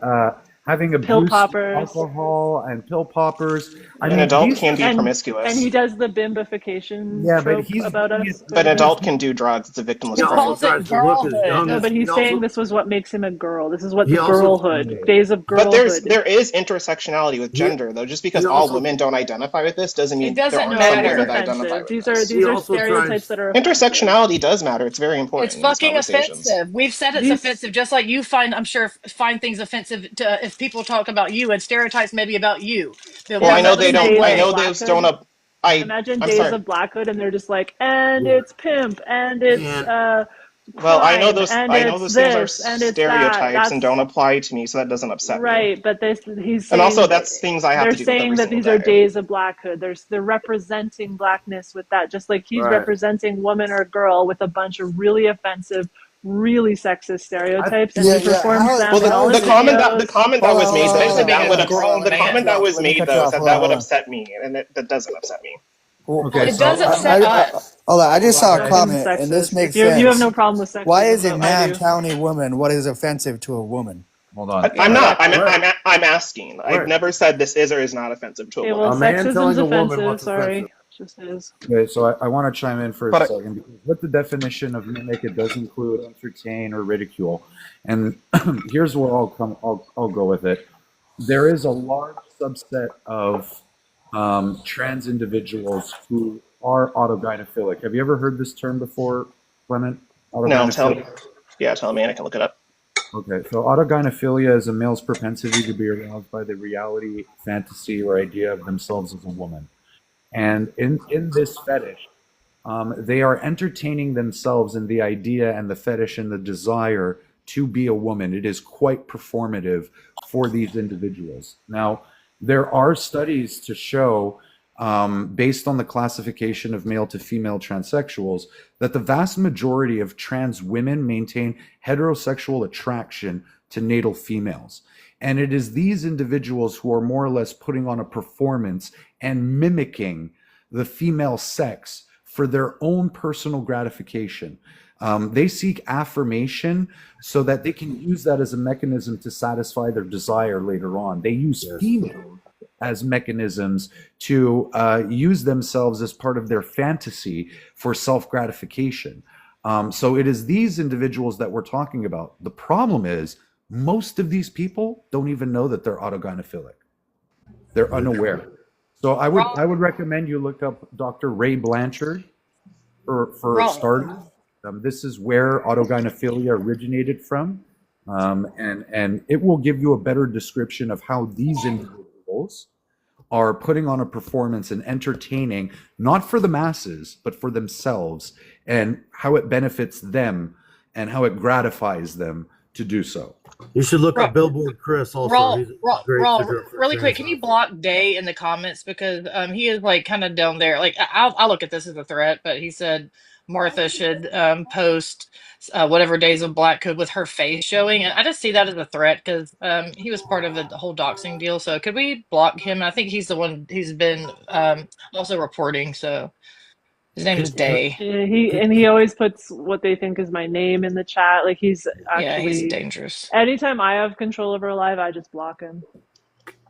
having Pill abused poppers. alcohol and pill poppers. I An mean, adult these- can be And promiscuous. he does the bimbification Yeah, but trope he's about doing us. it- But an adult can do drugs. It's a victimless He He crime. calls also it tries to look as girlhood. young No, as but he's he saying also- this was what makes him a girl. This is what He the also- girlhood, days of But girlhood. there is intersectionality with gender though. Just because he all also- women don't identify with this doesn't mean It doesn't there aren't matter. some No, it's women that identify offensive. with These this. are also stereotypes tries- that are offensive. Intersectionality does matter. It's very important. It's in these fucking conversations. offensive. We've said it's These- offensive, just like you I'm sure, find things offensive if people talk about you and stereotypes maybe about you. Well, I know they Imagine don't. Days I of know Black those Hood. don't. Imagine I'm Days sorry. of Blackhood, and they're just like, and it's pimp, and it's Yeah. Well, I know crime, those. and I know it's those things are this, and it's stereotypes that. and don't apply to me, so that doesn't upset me. Right, but he's saying, And also, that's things I have they're to do with saying every that single these are day. days of Blackhood. They're representing blackness with that, just like he's Right. representing woman or girl with a bunch of really offensive, really sexist stereotypes, and Yeah, he yeah, performs how- them Well, in all the his comment videos. that was made Hold on, though hold said on, that hold would on. have the comment that was Let me made cut you though off. said Hold that on, would hold on. upset me, and that doesn't upset me. Okay, It so does upset us. Hold on, I just saw a Fucking comment, and this sexist. makes You sense. have no problem with sexism. Why is a though, I man do. telling a woman what is offensive to a woman? hold on. I'm not. Right. I'm asking. I've Right. never said this is or is not offensive to a Okay, woman. well, A man sexism's telling a woman offensive. what's Sorry, offensive. just is. Okay, so I want to chime in for a But second because with the definition of mimic, it does include entertain or ridicule, and here's where I'll go with it. There is a large subset of trans individuals who are autogynephilic. Have you ever heard this term before, Clement? no, tell me. Yeah, tell me, and I can look it up. Okay, so autogynephilia is a male's propensity to be aroused by the reality, fantasy, or idea of themselves as a woman. And in this fetish, they are entertaining themselves in the idea and the fetish and the desire to be a woman. It is quite performative for these individuals. Now, there are studies to show, based on the classification of male to female transsexuals, that the vast majority of trans women maintain heterosexual attraction to natal females. And it is these individuals who are more or less putting on a performance and mimicking the female sex for their own personal gratification. They seek affirmation so that they can use that as a mechanism to satisfy their desire later on. They use female as mechanisms to use themselves as part of their fantasy for self-gratification. So it is these individuals that we're talking about. The problem is most of these people don't even know that they're autogynephilic. They're unaware. So I would recommend you look up Dr. Ray Blanchard for starters. This is where autogynephilia originated from, and it will give you a better description of how these individuals are putting on a performance and entertaining, not for the masses, but for themselves, and how it benefits them and how it gratifies them to do so. You should look up Billboard Chris also. He's a great figure for really quick, trans can you stuff. block Day in the comments because he is like kind of down there. Like I'll look at this as a threat, but he said Martha should post whatever Days of Black could with her face showing, and I just see that as a threat because he was part of the whole doxing deal. So could we block him? I think he's the one he's been also reporting. So his name is Day. Yeah, he always puts what they think is my name in the chat. Like he's he's dangerous. Anytime I have control over a live, I just block him.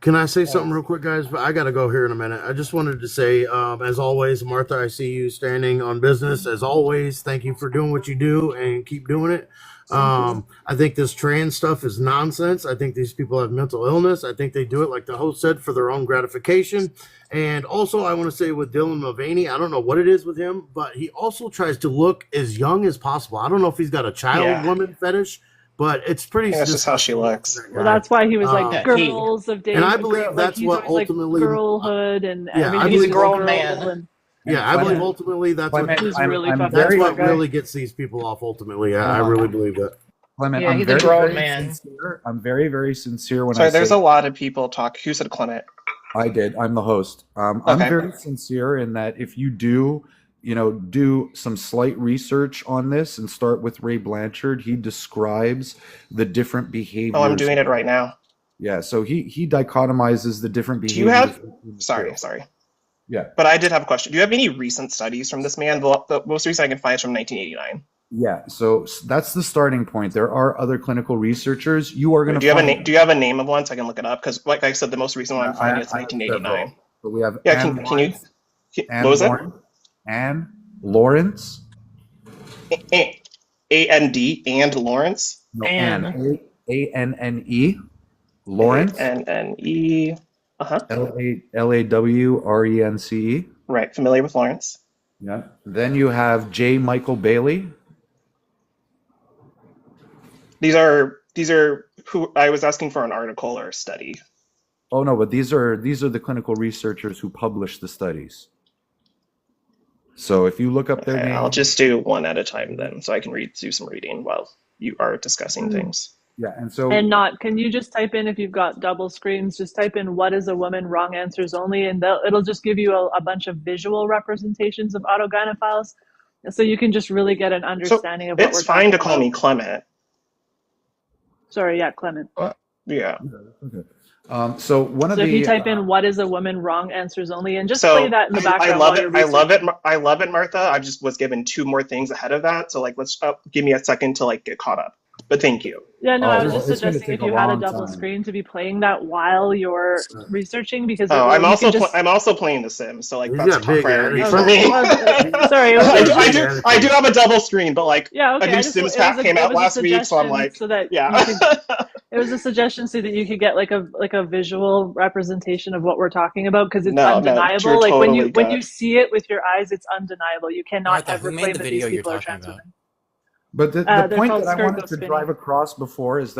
Can I say something real quick, guys? But I got to go here in a minute. I just wanted to say, as always, Martha, I see you standing on business. As always, thank you for doing what you do and keep doing it. I think this trans stuff is nonsense. I think these people have mental illness. I think they do it, like the host said, for their own gratification. And also, I want to say with Dylan Mulvaney, I don't know what it is with him, but he also tries to look as young as possible. I don't know if he's got a child woman fetish, but it's pretty. That's just how she looks. Well, that's why he was like girls of days. And I believe that's what ultimately girlhood and he's a grown man. I believe ultimately that's what really gets these people off. Ultimately, I really believe that. Clement, he's a grown man. Sincere. I'm very, very sincere when Sorry, I say. There's a lot of people talk. Who said Clement? I did. I'm the host. I'm very sincere in that if you do some slight research on this and start with Ray Blanchard, he describes the different behaviors. Oh, I'm doing it right now. Yeah, so he dichotomizes the different behaviors. Do you have? Sorry. Yeah. But I did have a question. Do you have any recent studies from this man? The most recent I can find is from 1989. Yeah, so that's the starting point. There are other clinical researchers. You are going to. Do you have a name of one so I can look it up? Because, like I said, the most recent one I'm finding is 1989. But we have. Yeah, can you? What was it? Anne Lawrence. A-N-D and Lawrence. No, Anne. A-N-N-E. Lawrence. A-N-N-E. L-A-W-R-E-N-C-E. Right, familiar with Lawrence. Yeah. Then you have J. Michael Bailey. These are who I was asking for an article or a study. Oh no, but these are the clinical researchers who publish the studies. So if you look up their name, I'll just do one at a time then, so I can do some reading while you are discussing things. Yeah, can you just type in, if you've got double screens, just type in "what is a woman?" wrong answers only, and it'll just give you a bunch of visual representations of autogynephiles, so you can just really get an understanding of what we're talking about. It's fine to call me Clement. Sorry, yeah, Clement. Yeah. Okay. So if you type in "what is a woman?" wrong answers only, and just play that in the background. I love it, Martha. I just was given two more things ahead of that, so let's give me a second to get caught up. But thank you. Yeah, no, I was just suggesting if you had a double screen to be playing that while you're researching, because I'm also playing The Sims, so that's a top priority for me. Sorry, I do have a double screen, but a new Sims pack came out last week, so I'm it was a suggestion so that you could get like a visual representation of what we're talking about, because it's undeniable. When you see it with your eyes, it's undeniable. You cannot ever claim that these people are trans women. But the point that I wanted to drive across before is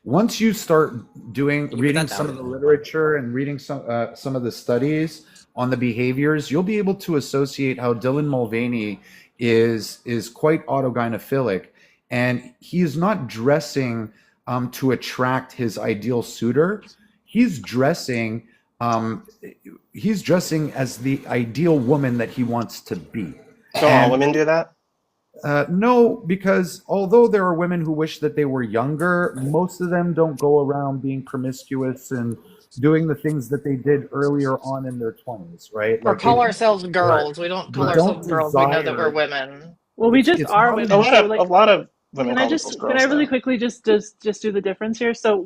once you start reading some of the literature and reading some of the studies on the behaviors, you'll be able to associate how Dylan Mulvaney is quite autogynephilic, and he is not dressing to attract his ideal suitor. He's dressing as the ideal woman that he wants to be. Don't all women do that? No, because although there are women who wish that they were younger, most of them don't go around being promiscuous and doing the things that they did earlier on in their 20s, right? Or Like call ourselves right. girls. We don't They call don't ourselves girls. We know that we're desire. women. Well, we just It's are not women. an. So A like, lot of women can I call themselves just can I girls, really though. quickly just do the difference here? So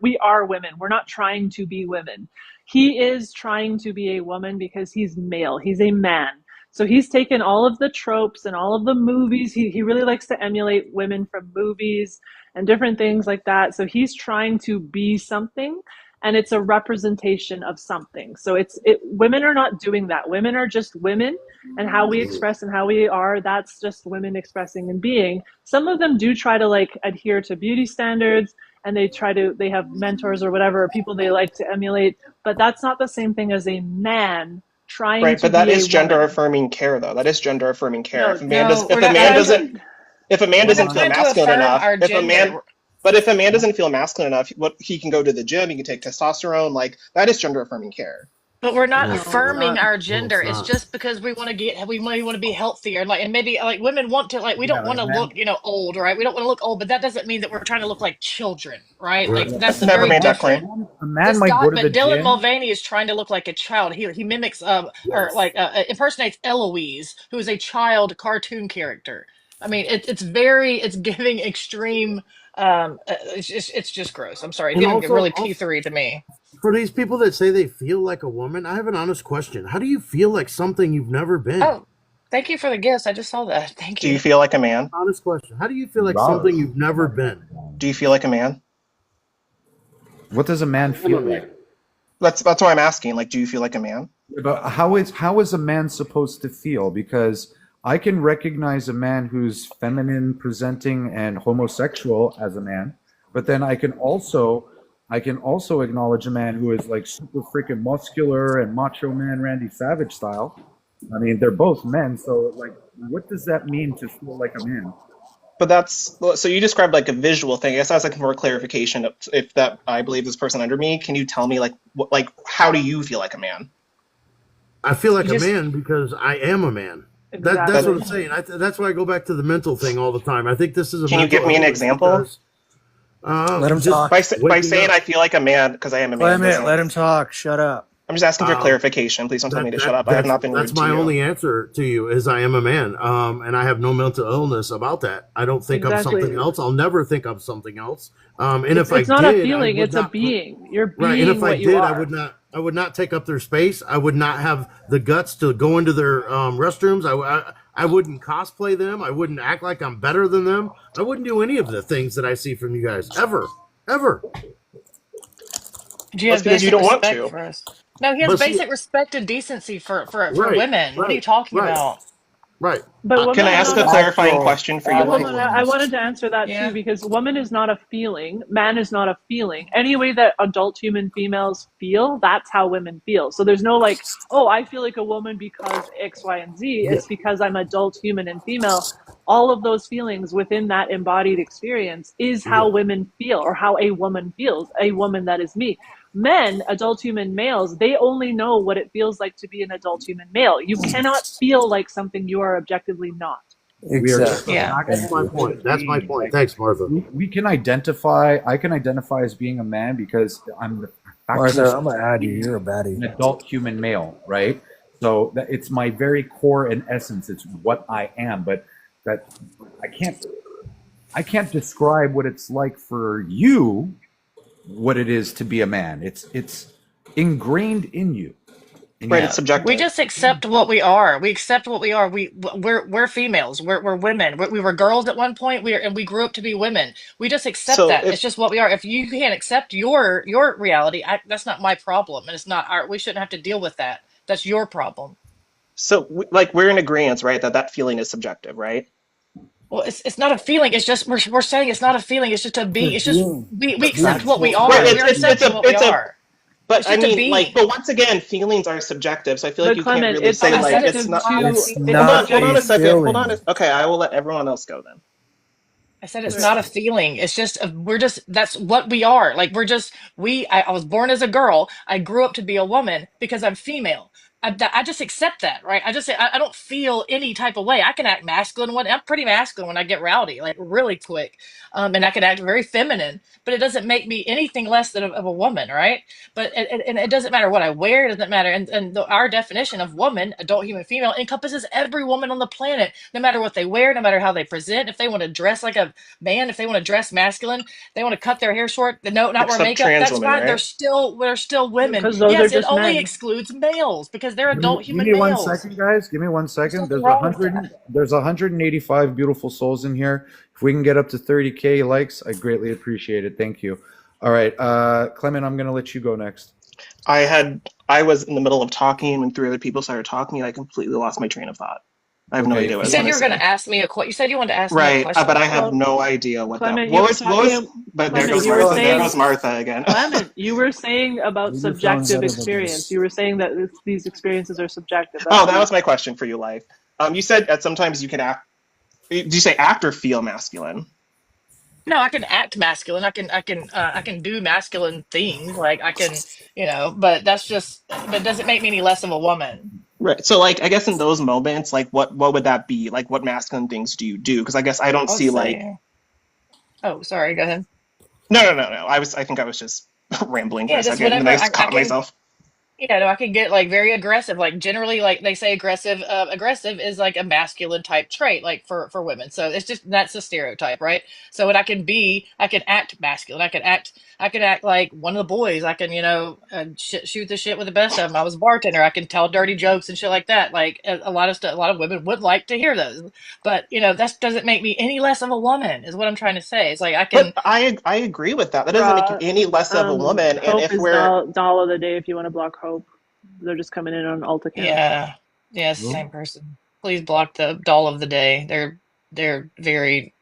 we are women. We're not trying to be women. He is trying to be a woman because he's male. He's a man. So he's taken all of the tropes and all of the movies. He really likes to emulate women from movies and different things like that. So he's trying to be something, and it's a representation of something. So women are not doing that. Women are just women, and how we express and how we are, that's just women expressing and being. Some of them do try to like adhere to beauty standards, and they have mentors or whatever, people they like to emulate, but that's not the same thing as a man trying Right, to but that be a is gender woman. affirming care, though. That is gender affirming care. No, If a man does, No, if we're a not. man that doesn't, isn't. if a man We're doesn't not feel trying to masculine affirm enough, our gender. but if a man doesn't feel masculine enough, what he can go to the gym, he can take testosterone, like that is gender affirming care. But we're not No, it's affirming not. our No, gender. it's It's not. just because we want to be healthier, like, and maybe like women want to, like, we don't Yeah, want like to man. look, old, right? We don't want to look old, but that doesn't mean that we're trying to look like children, right? Right. Like that's a Never very made that A different. claim. man, a man might go to the But Dylan gym. Mulvaney is trying to look like a child. He mimics or Yes. like impersonates Eloise, who is a child cartoon character. I mean, it's giving extreme. It's just gross. I'm sorry, it's And getting also, really P3 to me. for these people that say they feel like a woman, I have an honest question. How do you feel like something you've never been? Oh, thank you for the gifts. I just saw that. Thank Do you you. feel like a man? Honest question. How do you feel like Rawr. something you've never been? Do you feel like a man? What does a man I'm a feel man. like? That's why I'm asking. Like, do you feel like a man? But how is a man supposed to feel? Because I can recognize a man who's feminine presenting and homosexual as a man, but then I can also acknowledge a man who is like super freaking muscular and macho man Randy Savage style. I mean, they're both men, so like, what does that mean to feel like a man? But that's so you described like a visual thing. I guess I was looking for clarification. If that I believe this person under me, can you tell me like like how do you feel like a man? I feel like You a just man because I am a man. That's That what I'm Exactly. saying. That's why I go back to the mental thing all the time. I think this is a can you mental give me an illness example? because Let him just talk. By waking saying up. I feel like a man because I am a man Clement, doesn't. let him talk. Shut up. I'm just asking for Um, clarification. Please don't tell me that to shut that up. I have not been that's rude to my you. only answer to you is I am a man, and I have no mental illness about that. I don't think of something Exactly. else. I'll never think of something else. And It's if I it's not a did, I feeling, would it's a not put being. You're right. And if being I what you did, I are. would not. I would not take up their space. I would not have the guts to go into their restrooms. I wouldn't cosplay them. I wouldn't act like I'm better than them. I wouldn't do any of the things that I see from you guys ever, ever. Do you That's have because you basic don't want respect to. for us? No, he has But see, basic respect and decency for right, women. What are you right, talking right, about? right. But Can woman I is ask not a a clarifying question for you, But Mike? woman, I Actual. wanted to answer that too, Yeah. because woman is not a feeling, man is not a feeling. Any way that adult human females feel, that's how women feel. So there's no like, oh, I feel like a woman because X, Y, and Z. Yeah, It's because I'm adult human and female. All of those feelings within that embodied experience is yeah. how women feel, or how a woman feels, a woman that is me. Men, adult human males, they only know what it feels like to be an adult human male. You cannot feel like something you are objectively not. We are just Exactly. Yeah. That's Thank my fractional you. point. human That's my beings. point. Like, Thanks, Martha. we can identify. I can identify as being a man because I'm a factual Martha, I'm gonna add you. You're a baddie. an adult human male, right? So that it's my very core and essence. It's what I am. But that I can't describe what it's like for you, what it is to be a man. It's ingrained in you. And Right, you, it's Yeah. We subjective. just accept what we are. We accept what we are. We're females. We're women. We were girls at one point. We grew up to be women. We just accept So that. if It's just what we are. If you can't accept your reality, that's not my problem, and it's not our. We shouldn't have to deal with that. That's your problem. like we're in agreement, right, that that feeling is subjective, right? Well, it's not a feeling. It's just we're saying it's not a feeling. It's just a It's a being. It's just being. we It's accept being. what we Right, are. We're accepting what we it's a are. but It's I just a mean like being. but once again feelings are subjective, so I feel like But you can't Clement, really it's say I like said it's it's subjective not. not a It's feeling. it's not Hold on a a subjective. second. Hold on. feeling. Okay, I will let everyone else go then. I said it's Right. not a feeling. It's just we're just that's what we are. Like we're just I was born as a girl. I grew up to be a woman because I'm female. I just accept that, right? I don't feel any type of way. I can act masculine when I'm pretty masculine when I get rowdy, like really quick, and I can act very feminine. But it doesn't make me anything less than of a woman, right? But and it doesn't matter what I wear. It doesn't matter. Our definition of woman, adult human female, encompasses every woman on the planet, no matter what they wear, no matter how they present. If they want to dress like a man, if they want to dress masculine, they want to cut their hair short, no, not wear Except makeup. trans That's women, fine. right? They're still women. Because those are Yes, it just only men. excludes males because they're Give me, adult give human me one males. second, guys. Give me one There's second. nothing wrong with that. There's 185 beautiful souls in here. If we can get up to 30K likes, I greatly appreciate it. Thank you. All right, Clement, I'm gonna let you go next. I was in the middle of talking when three other people started talking, and I completely lost my train of thought. I have no Okay, idea what I You was said going you to were going say. to ask me a question. You said you wanted to ask me a Right, question. but I have Well, no idea what that. Clement, you were What was? talking. But there Clement, goes you were Martha. There saying. goes Martha again. Clement, you were saying about you're feeling subjective better than experience. this. You were saying that these experiences are subjective. That's Oh, what that you was my question for you, Life. You said that sometimes you can act. Did you say act or feel masculine? No, I can act masculine. I can do masculine things. Like I can, but but it doesn't make me any less of a woman. Right. So, like, I guess in those moments, like, what would that be? Like, what masculine things do you do? Because I guess I don't I would see like. say, oh, sorry, go ahead. No. I think I was just rambling for Yeah, a just second, and then whatever. I I caught can. myself. Yeah, no, I can get like very aggressive. Like generally, like they say, aggressive is like a masculine type trait, like for women. So it's just that's a stereotype, right? So what I can act masculine. I can act like one of the boys. I can, shoot the shit with the best of them. I was a bartender. I can tell dirty jokes and shit like that. Like a lot of stuff. A lot of women would like to hear those, but that doesn't make me any less of a woman. Is what I'm trying to say. It's like I But can. I agree with that. That doesn't make you raw. any less of a woman. And Hope if is we're doll of the day. If you want to block Hope, they're just coming in on alt account. Yeah, yeah, it's the same person. Please block the doll of the day. They're very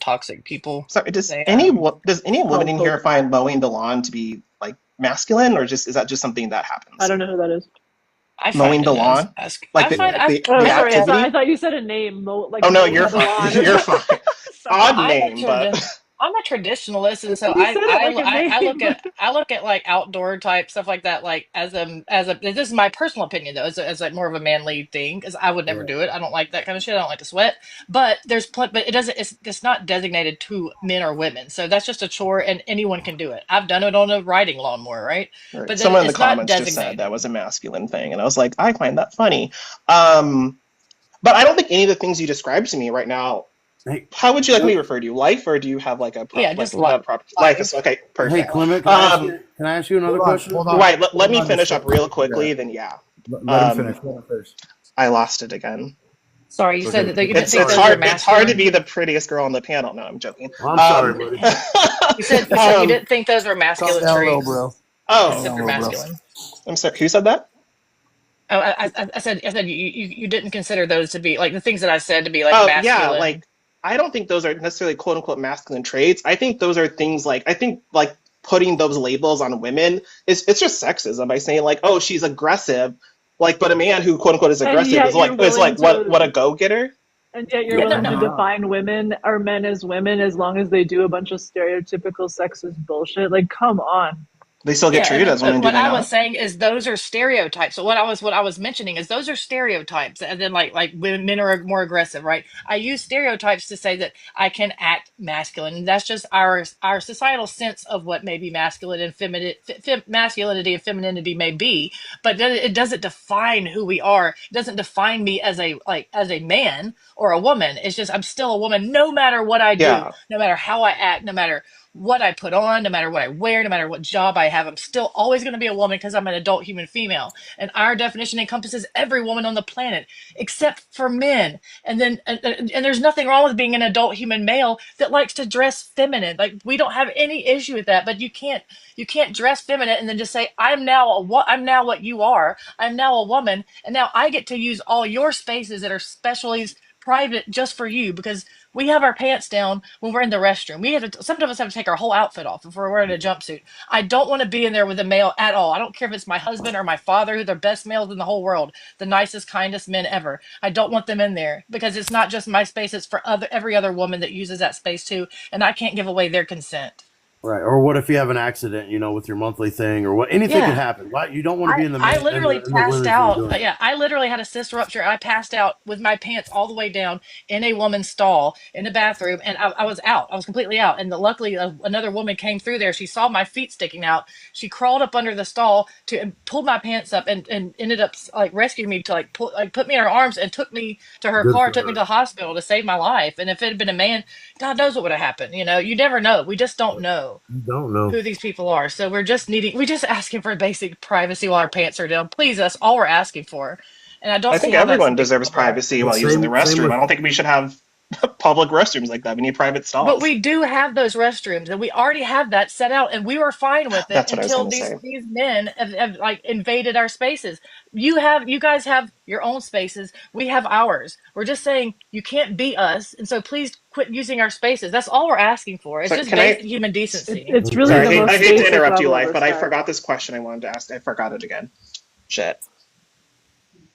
toxic people. sorry, They does any woman Called in here Hope. find mowing the lawn to be like masculine, or just is that just something that I happens? don't know who that is. I Mowing find the it as lawn, I like find Oh, the sorry. I activity. thought you said a name, like Oh no, mowing you're the fine. lawn or You're something. fine. Sorry. Odd name, but I'm a traditionalist, and so You said it like a name. I look at like outdoor type stuff like that, like as a this is my personal opinion though, as like more of a manly thing, because I would never do it. I don't like that kind of shit. I don't like to sweat. But but it doesn't. It's not designated to men or women, so that's just a chore, and anyone can do it. I've done it on a riding lawnmower, right? right. But then Someone in the it's not comments just said that designated. was a masculine thing, and I was like, I find that funny. But I don't think any of the things you described to me right now. Hey, How would you like me to refer to you? Life, or do you have like a Yeah, like just not a proper life is life. okay, hey, perfect. Clement, Um, can I ask you another Hold on, question? hold on, right. Let hold me on. finish up real Yeah, quickly. Then yeah. let him finish. Um, Let him finish. I lost it again. Sorry, you It's said okay. that you didn't It's think it's those were hard. It's hard to masculine. be the prettiest girl on the panel. No, I'm joking. I'm sorry, Um, buddy. You said you um, didn't think those were Calm masculine down, little traits, bro. Calm oh, except down, for little bro. masculine. I'm sorry. Who said that? Oh, I said you didn't consider those to be like the things that I said to be like Oh, yeah. masculine. Like I don't think those are necessarily quote unquote masculine traits. I think those are things like I think like putting those labels on women is it's just sexism by saying like, oh, she's aggressive. Like, but a man who quote unquote is And aggressive yet you're is willing like what a to go getter. and yet you're Yeah, no, willing to no. define women or men as women as long as they do a bunch of stereotypical sexist bullshit. Like, come on. They still get Yeah, treated as women, do what they I was not? saying is those are stereotypes. So what I was mentioning is those are stereotypes, and then like when men are more aggressive, right? I use stereotypes to say that I can act masculine, and that's just our societal sense of what maybe masculine and feminine masculinity and femininity may be. But it doesn't define who we are. It doesn't define me as as a man or a woman. It's just I'm still a woman, no matter what I do, Yeah. no matter how I act, no matter what I put on, no matter what I wear, no matter what job I have, I'm still always going to be a woman because I'm an adult human female. And our definition encompasses every woman on the planet except for men. And there's nothing wrong with being an adult human male that likes to dress feminine. Like we don't have any issue with that, but you can't dress feminine and then just say I'm now what you are. I'm now a woman, and now I get to use all your spaces that are specially private just for you because we have our pants down when we're in the restroom. We have to, some of us have to take our whole outfit off if we're wearing a jumpsuit. I don't want to be in there with a male at all. I don't care if it's my husband or my father, who are the best males in the whole world, the nicest, kindest men ever. I don't want them in there because it's not just my space, it's for every other woman that uses that space too, and I can't give away their consent. Right. Or what if you have an accident, with your monthly thing, or what? Anything Yeah. could happen. Why you don't want to be in the I man literally in the passed women's room out. doing it. Yeah, I literally had a cyst rupture. I passed out with my pants all the way down in a woman's stall in the bathroom, and I was out. I was completely out. And luckily, another woman came through there. She saw my feet sticking out. She crawled up under the stall and pulled my pants up, and ended up like rescuing me to put me in her arms and took me to her Good car, for took me her. to the hospital to save my life. And if it had been a man, God knows what would have happened. You never know. We just don't know You don't know. who these people are. So we're just asking for basic privacy while our pants are down. Please, that's all we're asking for. And I don't I see think how that's a everyone big deserves deal at all. privacy Well, while using the same restroom. with I don't think we should have public restrooms like that. We need private But stalls. we do have those restrooms, and we already have that set out, and we were fine with it That's what I was until going to say. these men have like invaded our spaces. You guys have your own spaces. We have ours. We're just saying you can't beat us, and so please quit using our spaces. That's all we're asking for. It's So just can basic I? human decency. It's really Sorry, the I most hate to basic interrupt you, level of Life, but I respect. forgot this question I wanted to ask. I forgot it again. Shit.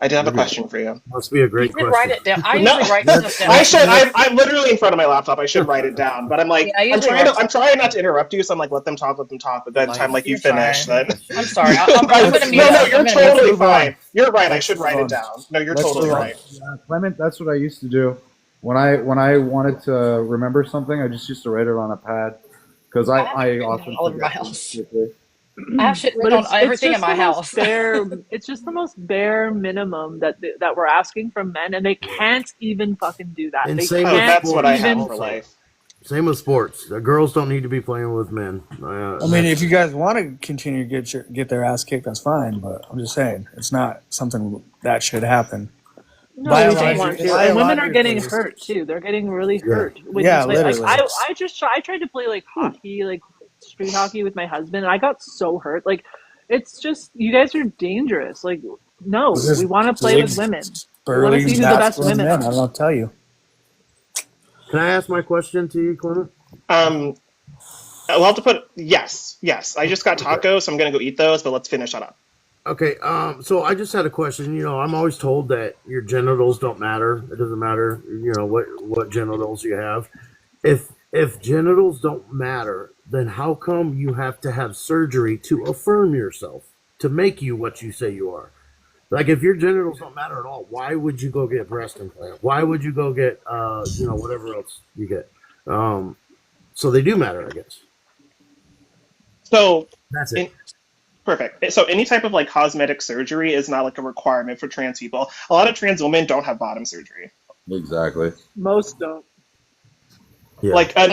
I did have a question for you. Must be a You great should question. write it down. I No, usually write stuff down. I should. I'm literally in front of my laptop. I should write it down. But I'm like, Yeah, I usually write I'm trying not to interrupt you. So I'm like, let them talk. But by the time like you finish, then I'm sorry. I'm going to mute no, up. you're I'm gonna totally move on. fine. You're right. I Let's should move write on. it down. No, you're Let's totally move on. right. Yeah, Clement, that's what I used to do. When I wanted to remember something, I just used to write it on a pad because I often all over my forget house. quickly. I have shit But written on it's everything in just my the most house. bare. It's just the most bare minimum that we're asking from men, and they can't even fucking do that. And They same Oh, with can't that's what I sports. have even. for life. Same with sports. The girls don't need to be playing with men. I mean, if you guys want to continue to get their ass kicked, that's fine. But I'm just saying, it's not something that should happen. No, we don't want to. And women are getting hurt too. They're getting really hurt when Yeah, you play. Like literally. I tried to play like hockey, like street hockey with my husband, and I got so hurt. Like, it's just you guys are dangerous. Like, no, we want to play with women. We want to see who the best women men. I are. don't tell you. Can I ask my question to you, Clement? We'll have to put yes. I just got tacos, so I'm gonna go eat those. But let's finish that up. Okay, so I just had a question. I'm always told that your genitals don't matter. It doesn't matter, what genitals you have. If genitals don't matter, then how come you have to have surgery to affirm yourself, to make you what you say you are? Like, if your genitals don't matter at all, why would you go get breast implant? Why would you go get, whatever else you get? So they do matter, I guess. So that's it. Perfect. So any type of like cosmetic surgery is not like a requirement for trans people. A lot of trans women don't have bottom surgery. Exactly. Most don't. Yeah. Like a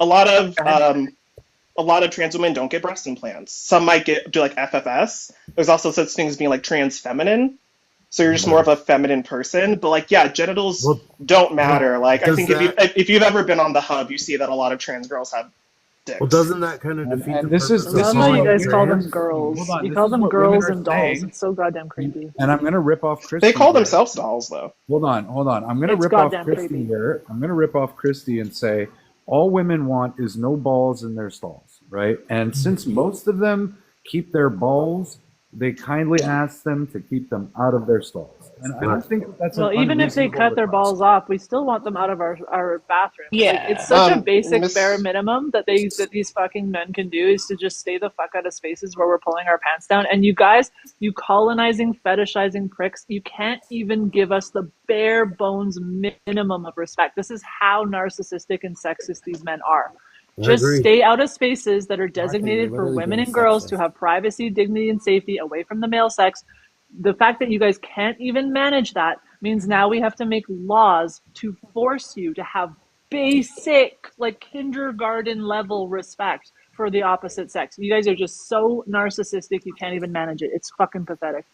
lot of trans women don't get breast implants. Some might do like FFS. There's also such things as being like trans feminine. So you're just more of a feminine person. But like, yeah, genitals don't matter. Like, I think if you've ever been on the hub, you see that a lot of trans girls have dicks. Well, doesn't that kind of defeat the This is purpose? I love how you guys call them girls. Hold on, You this call is them what girls women are and dolls. saying. It's so goddamn creepy. And I'm gonna rip off Christy. They call here. themselves dolls, though. Hold on. I'm gonna It's rip off goddamn Christy creepy. here. I'm gonna rip off Christy and say all women want is no balls in their stalls, right? And since most of them keep their balls, they kindly ask them to keep them out of their stalls. And I don't think that's Well, an even if they unreasonable cut their request. balls off, we still want them out of our bathroom. Yeah. Like, it's such a basic Miss- bare minimum that these fucking men can do is to just stay the fuck out of spaces where we're pulling our pants down. And you guys, you colonizing, fetishizing pricks, you can't even give us the bare bones minimum of respect. This is how narcissistic and sexist these men are. Just agree. stay out of spaces that are designated for literally women being and girls sexist. to have privacy, dignity, and safety away from the male sex. The fact that you guys can't even manage that means now we have to make laws to force you to have basic, like kindergarten level respect for the opposite sex. You guys are just so narcissistic you can't even manage it. It's fucking pathetic.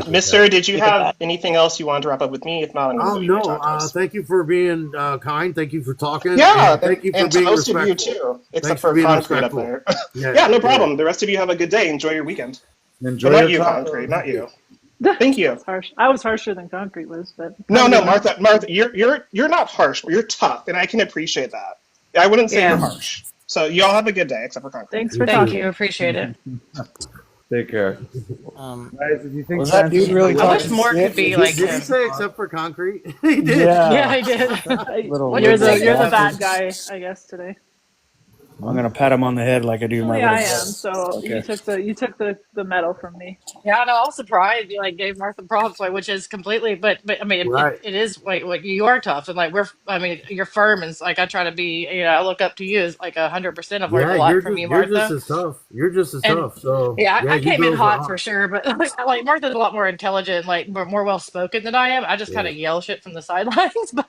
Mister, did you have anything else you wanted to wrap up with me? If not, I'm going to go eat No. my tacos. Thank you for being kind. Thank you for talking. Yeah, and thank you for and being most of you respectful. too, except Thanks for being Concrete up respectful. there. Yeah, no problem. The rest of you have a good day. Enjoy your weekend. Enjoy But not your you, tacos. Concrete, not you. Thank you. That's harsh. I was harsher than Concrete was, but No, Martha, you're not harsh. You're tough, and I can appreciate that. I wouldn't say you're harsh. So you all have a good day, except for Concrete. Thanks for Thank talking. you. Appreciate it. Take care. Guys, if you think Was that dude really I wish talking more shit? could be like Did he him. say except for concrete? He did. Yeah, I did. Little You're weird the bastard. bad guy, I guess, today. I'm gonna pat him on the head like I do my Actually, little I am. brother. So Okay. you took the medal from me. Yeah, no, I was surprised. You like gave Martha props, like which is completely, but I mean, Right. it is like you are tough, and like I mean, you're firm, and like I try to be, I look up to you as like 100%. I've learned Yeah, a lot from you, you're just Martha. as tough. You're just as And tough. So yeah, yeah, I you came in girls are hot for hot. sure, but like Martha's a lot more intelligent, like more well spoken than I am. I just kind Yeah. of yell shit from the sidelines, Yeah. but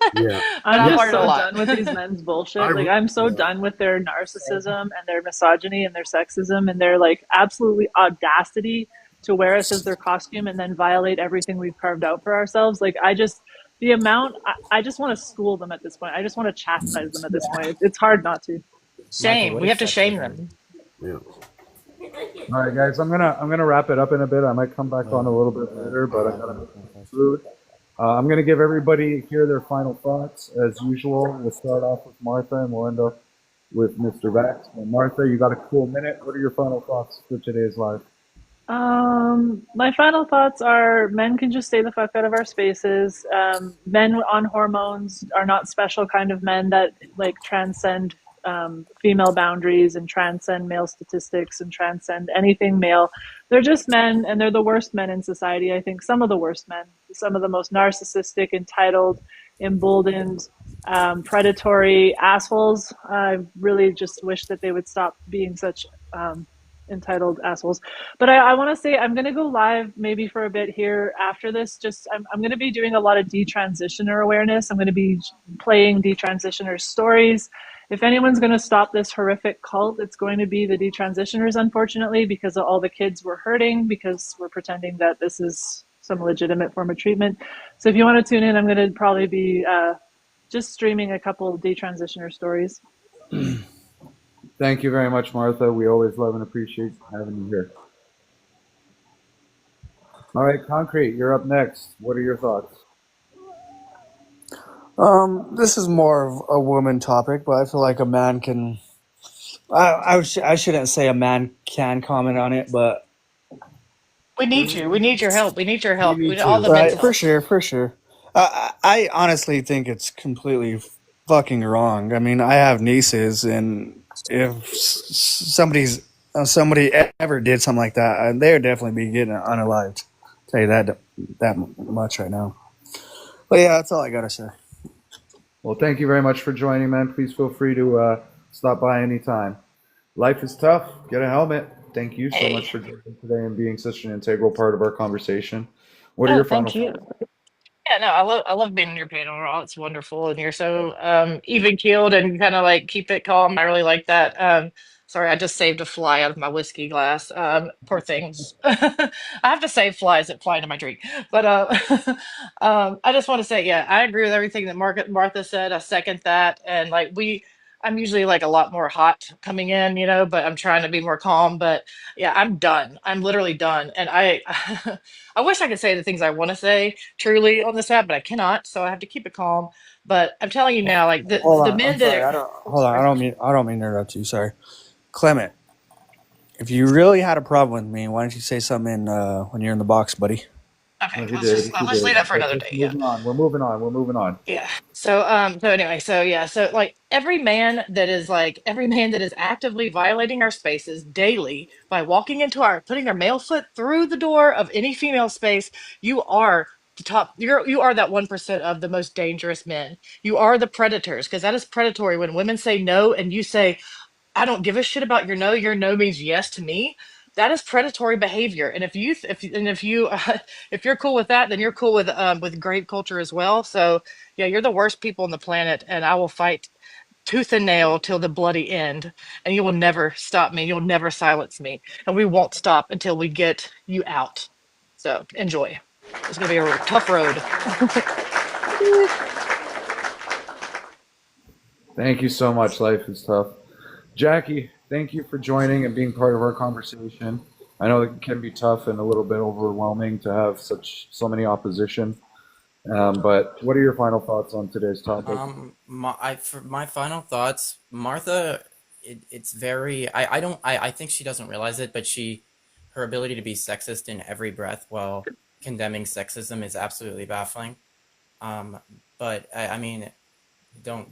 I'm I've Yeah. just learned a so lot. done with these men's I bullshit. Like I'm so yeah. done with their narcissism and their misogyny and their sexism and their like absolutely audacity to wear us as their costume and then violate everything we've carved out for ourselves. Like the amount I just want to school them at this point. I just want to chastise them at this point. It's hard not to. Martha, Shame. what We is have to shame sexism? them. Yeah. All right, guys, I'm gonna wrap it up in a bit. I might come back on a little bit later, but I gotta make some food. I'm gonna give everybody here their final thoughts as usual. We'll start off with Martha, and we'll end up with Mr. Vax. Well, Martha, you got a cool minute. What are your final thoughts for today's live? My final thoughts are men can just stay the fuck out of our spaces. Men on hormones are not special kind of men that like transcend female boundaries and transcend male statistics and transcend anything male. They're just men and they're the worst men in society. I think some of the worst men, some of the most narcissistic, entitled, emboldened, predatory assholes. I really just wish that they would stop being such entitled assholes. But I want to say I'm going to go live maybe for a bit here after this. Just I'm going to be doing a lot of detransitioner awareness. I'm going to be playing detransitioner stories. If anyone's going to stop this horrific cult, it's going to be the detransitioners, unfortunately, because all the kids were hurting because we're pretending that this is some legitimate form of treatment. So if you want to tune in, I'm going to probably be just streaming a couple detransitioner stories. Thank you very much, Martha. We always love and appreciate having you here. All right, Concrete, you're up next. What are your thoughts? This is more of a woman topic, but I feel like a man can. I shouldn't say a man can comment on it, but We need you. We need your help. We need your We help. We need need all to. the men's right, for help. sure, for sure. I honestly think it's completely fucking wrong. I mean, I have nieces, and if somebody ever did something like that, they would definitely be getting unalived. Tell you that much right now. But yeah, that's all I gotta say. Well, thank you very much for joining, man. Please feel free to stop by anytime. Life is tough. Get a helmet. Thank you so much Hey. for joining today and being such an integral part of our conversation. What are Oh, your final thank you. thoughts? Yeah, no, I love being in your panel, Raw. It's wonderful, and you're so even keeled and kind of like keep it calm. I really like that. Sorry, I just saved a fly out of my whiskey glass. Poor things. I have to save flies that fly into my drink. But I just want to say, yeah, I agree with everything that Martha said. I second that, and like I'm usually like a lot more hot coming in, but I'm trying to be more calm. But yeah, I'm done. I'm literally done, and I wish I could say the things I want to say truly on this app, but I cannot, so I have to keep it calm. But I'm telling you now, like Hold the on, I'm men that sorry. are, I don't oh, hold on. sorry. I don't mean to interrupt you. Sorry, Clement. If you really had a problem with me, why don't you say something when you're in the box, buddy? Okay, He let's did. just He let's leave did. that for But another just day. Yeah. moving on. We're moving on. We're moving on. Yeah. So anyway, so yeah, so like every man that is actively violating our spaces daily by walking into putting their male foot through the door of any female space, you are you are that 1% of the most dangerous men. You are the predators, because that is predatory when women say no and you say, I don't give a shit about your no. Your no means yes to me. That is predatory behavior. And if you if you're cool with that, then you're cool with grape culture as well. So yeah, you're the worst people on the planet, and I will fight tooth and nail till the bloody end. And you will never stop me. You'll never silence me, and we won't stop until we get you out. So enjoy. It's gonna be a tough road. Thank you so much. Life is tough. Jackie, thank you for joining and being part of our conversation. I know it can be tough and a little bit overwhelming to have so many opposition. But what are your final thoughts on today's topic? For my final thoughts, Martha, it's very. I think she doesn't realize it, but her ability to be sexist in every breath while condemning sexism is absolutely baffling. But I mean, don't,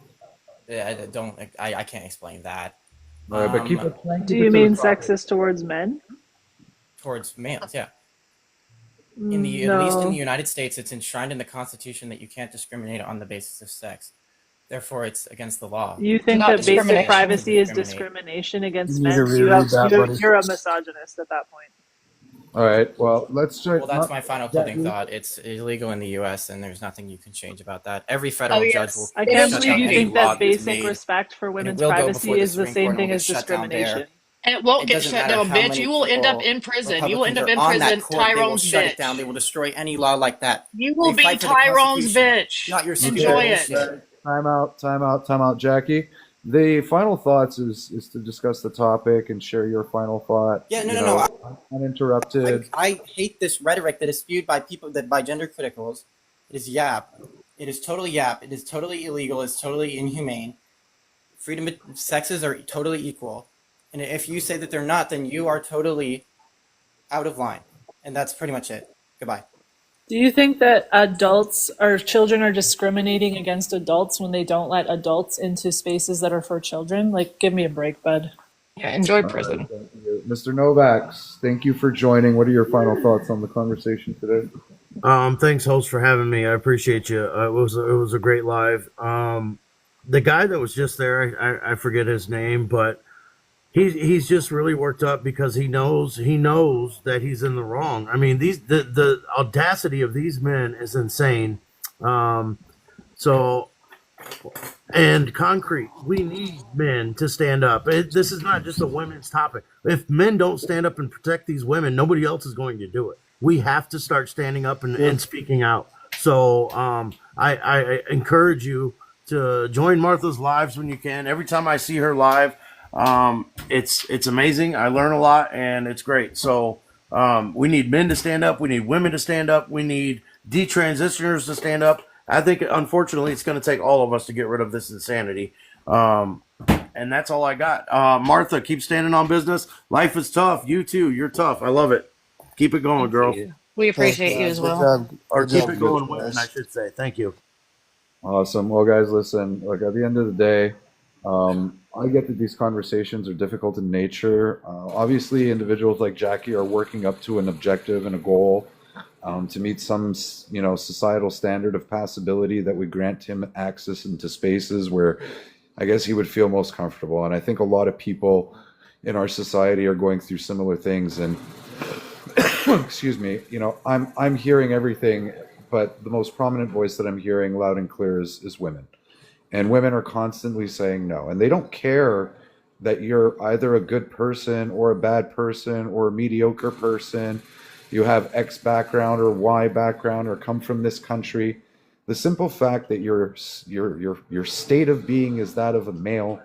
I can't explain that. All right, but keep it. Do you mean sexist towards men? Towards males, yeah. No. At least in the United States, it's enshrined in the Constitution that you can't discriminate on the basis of sex. Therefore, it's against the law. You think that basic privacy is discrimination against men? You're a misogynist at that point. All right. Well, let's try. Well, that's my final closing thought. It's illegal in the U.S., and there's nothing you can change about that. Every federal judge will. I can't believe you think that basic made, respect for women's privacy is the same thing as discrimination. And it won't get shut down, bitch. You will end up in prison. You will end up in prison, Tyrone's shut bitch. it down. They will destroy any law like that. You will be Tyrone's bitch. Not your Enjoy it. Time out, Jackie. The final thoughts is to discuss the topic and share your final thought. Yeah, no. Uninterrupted. I hate this rhetoric that is spewed by people by gender criticals. It is yap. It is totally yap. It is totally illegal. It's totally inhumane. Freedom of sexes are totally equal. And if you say that they're not, then you are totally out of line. And that's pretty much it. Goodbye. Do you think that adults or children are discriminating against adults when they don't let adults into spaces that are for children? Like, give me a break, bud. Yeah, enjoy prison. Mr. Novaks, thank you for joining. What are your final thoughts on the conversation today? Thanks, host, for having me. I appreciate you. It was a great live. The guy that was just there, I forget his name, but he's just really worked up because he knows that he's in the wrong. I mean, the audacity of these men is insane. And concrete, we need men to stand up. This is not just a women's topic. If men don't stand up and protect these women, nobody else is going to do it. We have to start standing up and speaking out. So I encourage you to join Martha's lives when you can. Every time I see her live, it's amazing. I learn a lot and it's great. So we need men to stand up. We need women to stand up. We need detransitioners to stand up. I think, unfortunately, it's going to take all of us to get rid of this insanity. And that's all I got. Martha, keep standing on business. Life is tough. You too. You're tough. I love it. Keep it going, girl. We appreciate you as well. Or keep it going, women, I should say. Thank you. Awesome. Well, guys, listen, look, at the end of the day, I get that these conversations are difficult in nature. Obviously, individuals like Jackie are working up to an objective and a goal to meet some, societal standard of passability that would grant him access into spaces where I guess he would feel most comfortable. And I think a lot of people in our society are going through similar things. And excuse me, I'm hearing everything, but the most prominent voice that I'm hearing loud and clear is women. And women are constantly saying no. And they don't care that you're either a good person or a bad person or a mediocre person. You have X background or Y background or come from this country. The simple fact that your state of being is that of a male,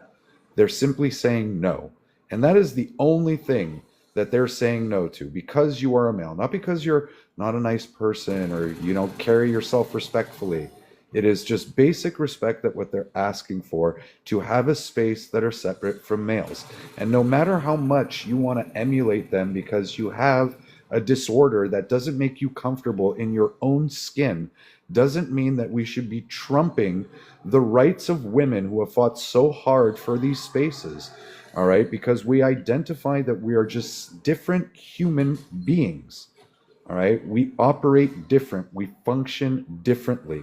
they're simply saying no. And that is the only thing that they're saying no to, because you are a male, not because you're not a nice person or you don't carry yourself respectfully. It is just basic respect that what they're asking for, to have a space that are separate from males. And no matter how much you want to emulate them because you have a disorder that doesn't make you comfortable in your own skin, doesn't mean that we should be trumping the rights of women who have fought so hard for these spaces. All right, because we identify that we are just different human beings. All right, we operate different, we function differently.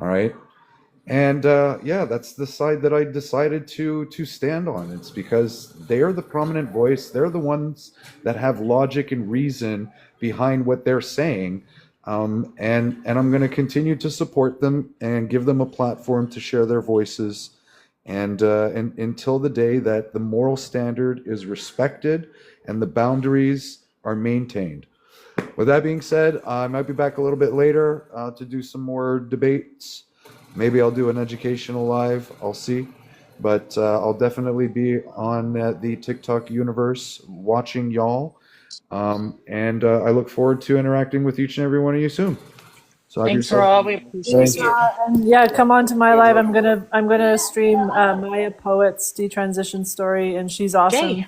All right, and that's the side that I decided to stand on. It's because they are the prominent voice. They're the ones that have logic and reason behind what they're saying, and I'm going to continue to support them and give them a platform to share their voices. And until the day that the moral standard is respected and the boundaries are maintained. With that being said, I might be back a little bit later to do some more debates. Maybe I'll do an educational live. I'll see. But I'll definitely be on the TikTok universe watching y'all. And I look forward to interacting with each and every one of you soon. So thanks, Rob. We appreciate you. And yeah, come on to my live. I'm gonna stream Maya Poet's detransition story, and she's awesome. Yay.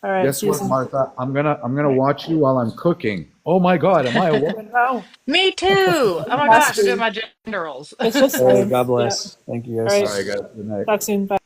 All right. Guess what, Martha? I'm gonna watch you while I'm cooking. Oh my God, am I a woman now? Me too. Oh my gosh, I'm doing my gender roles. It's just Hey, God bless. Thank you guys. All right. All right, guys. Good night. Talk soon. Bye.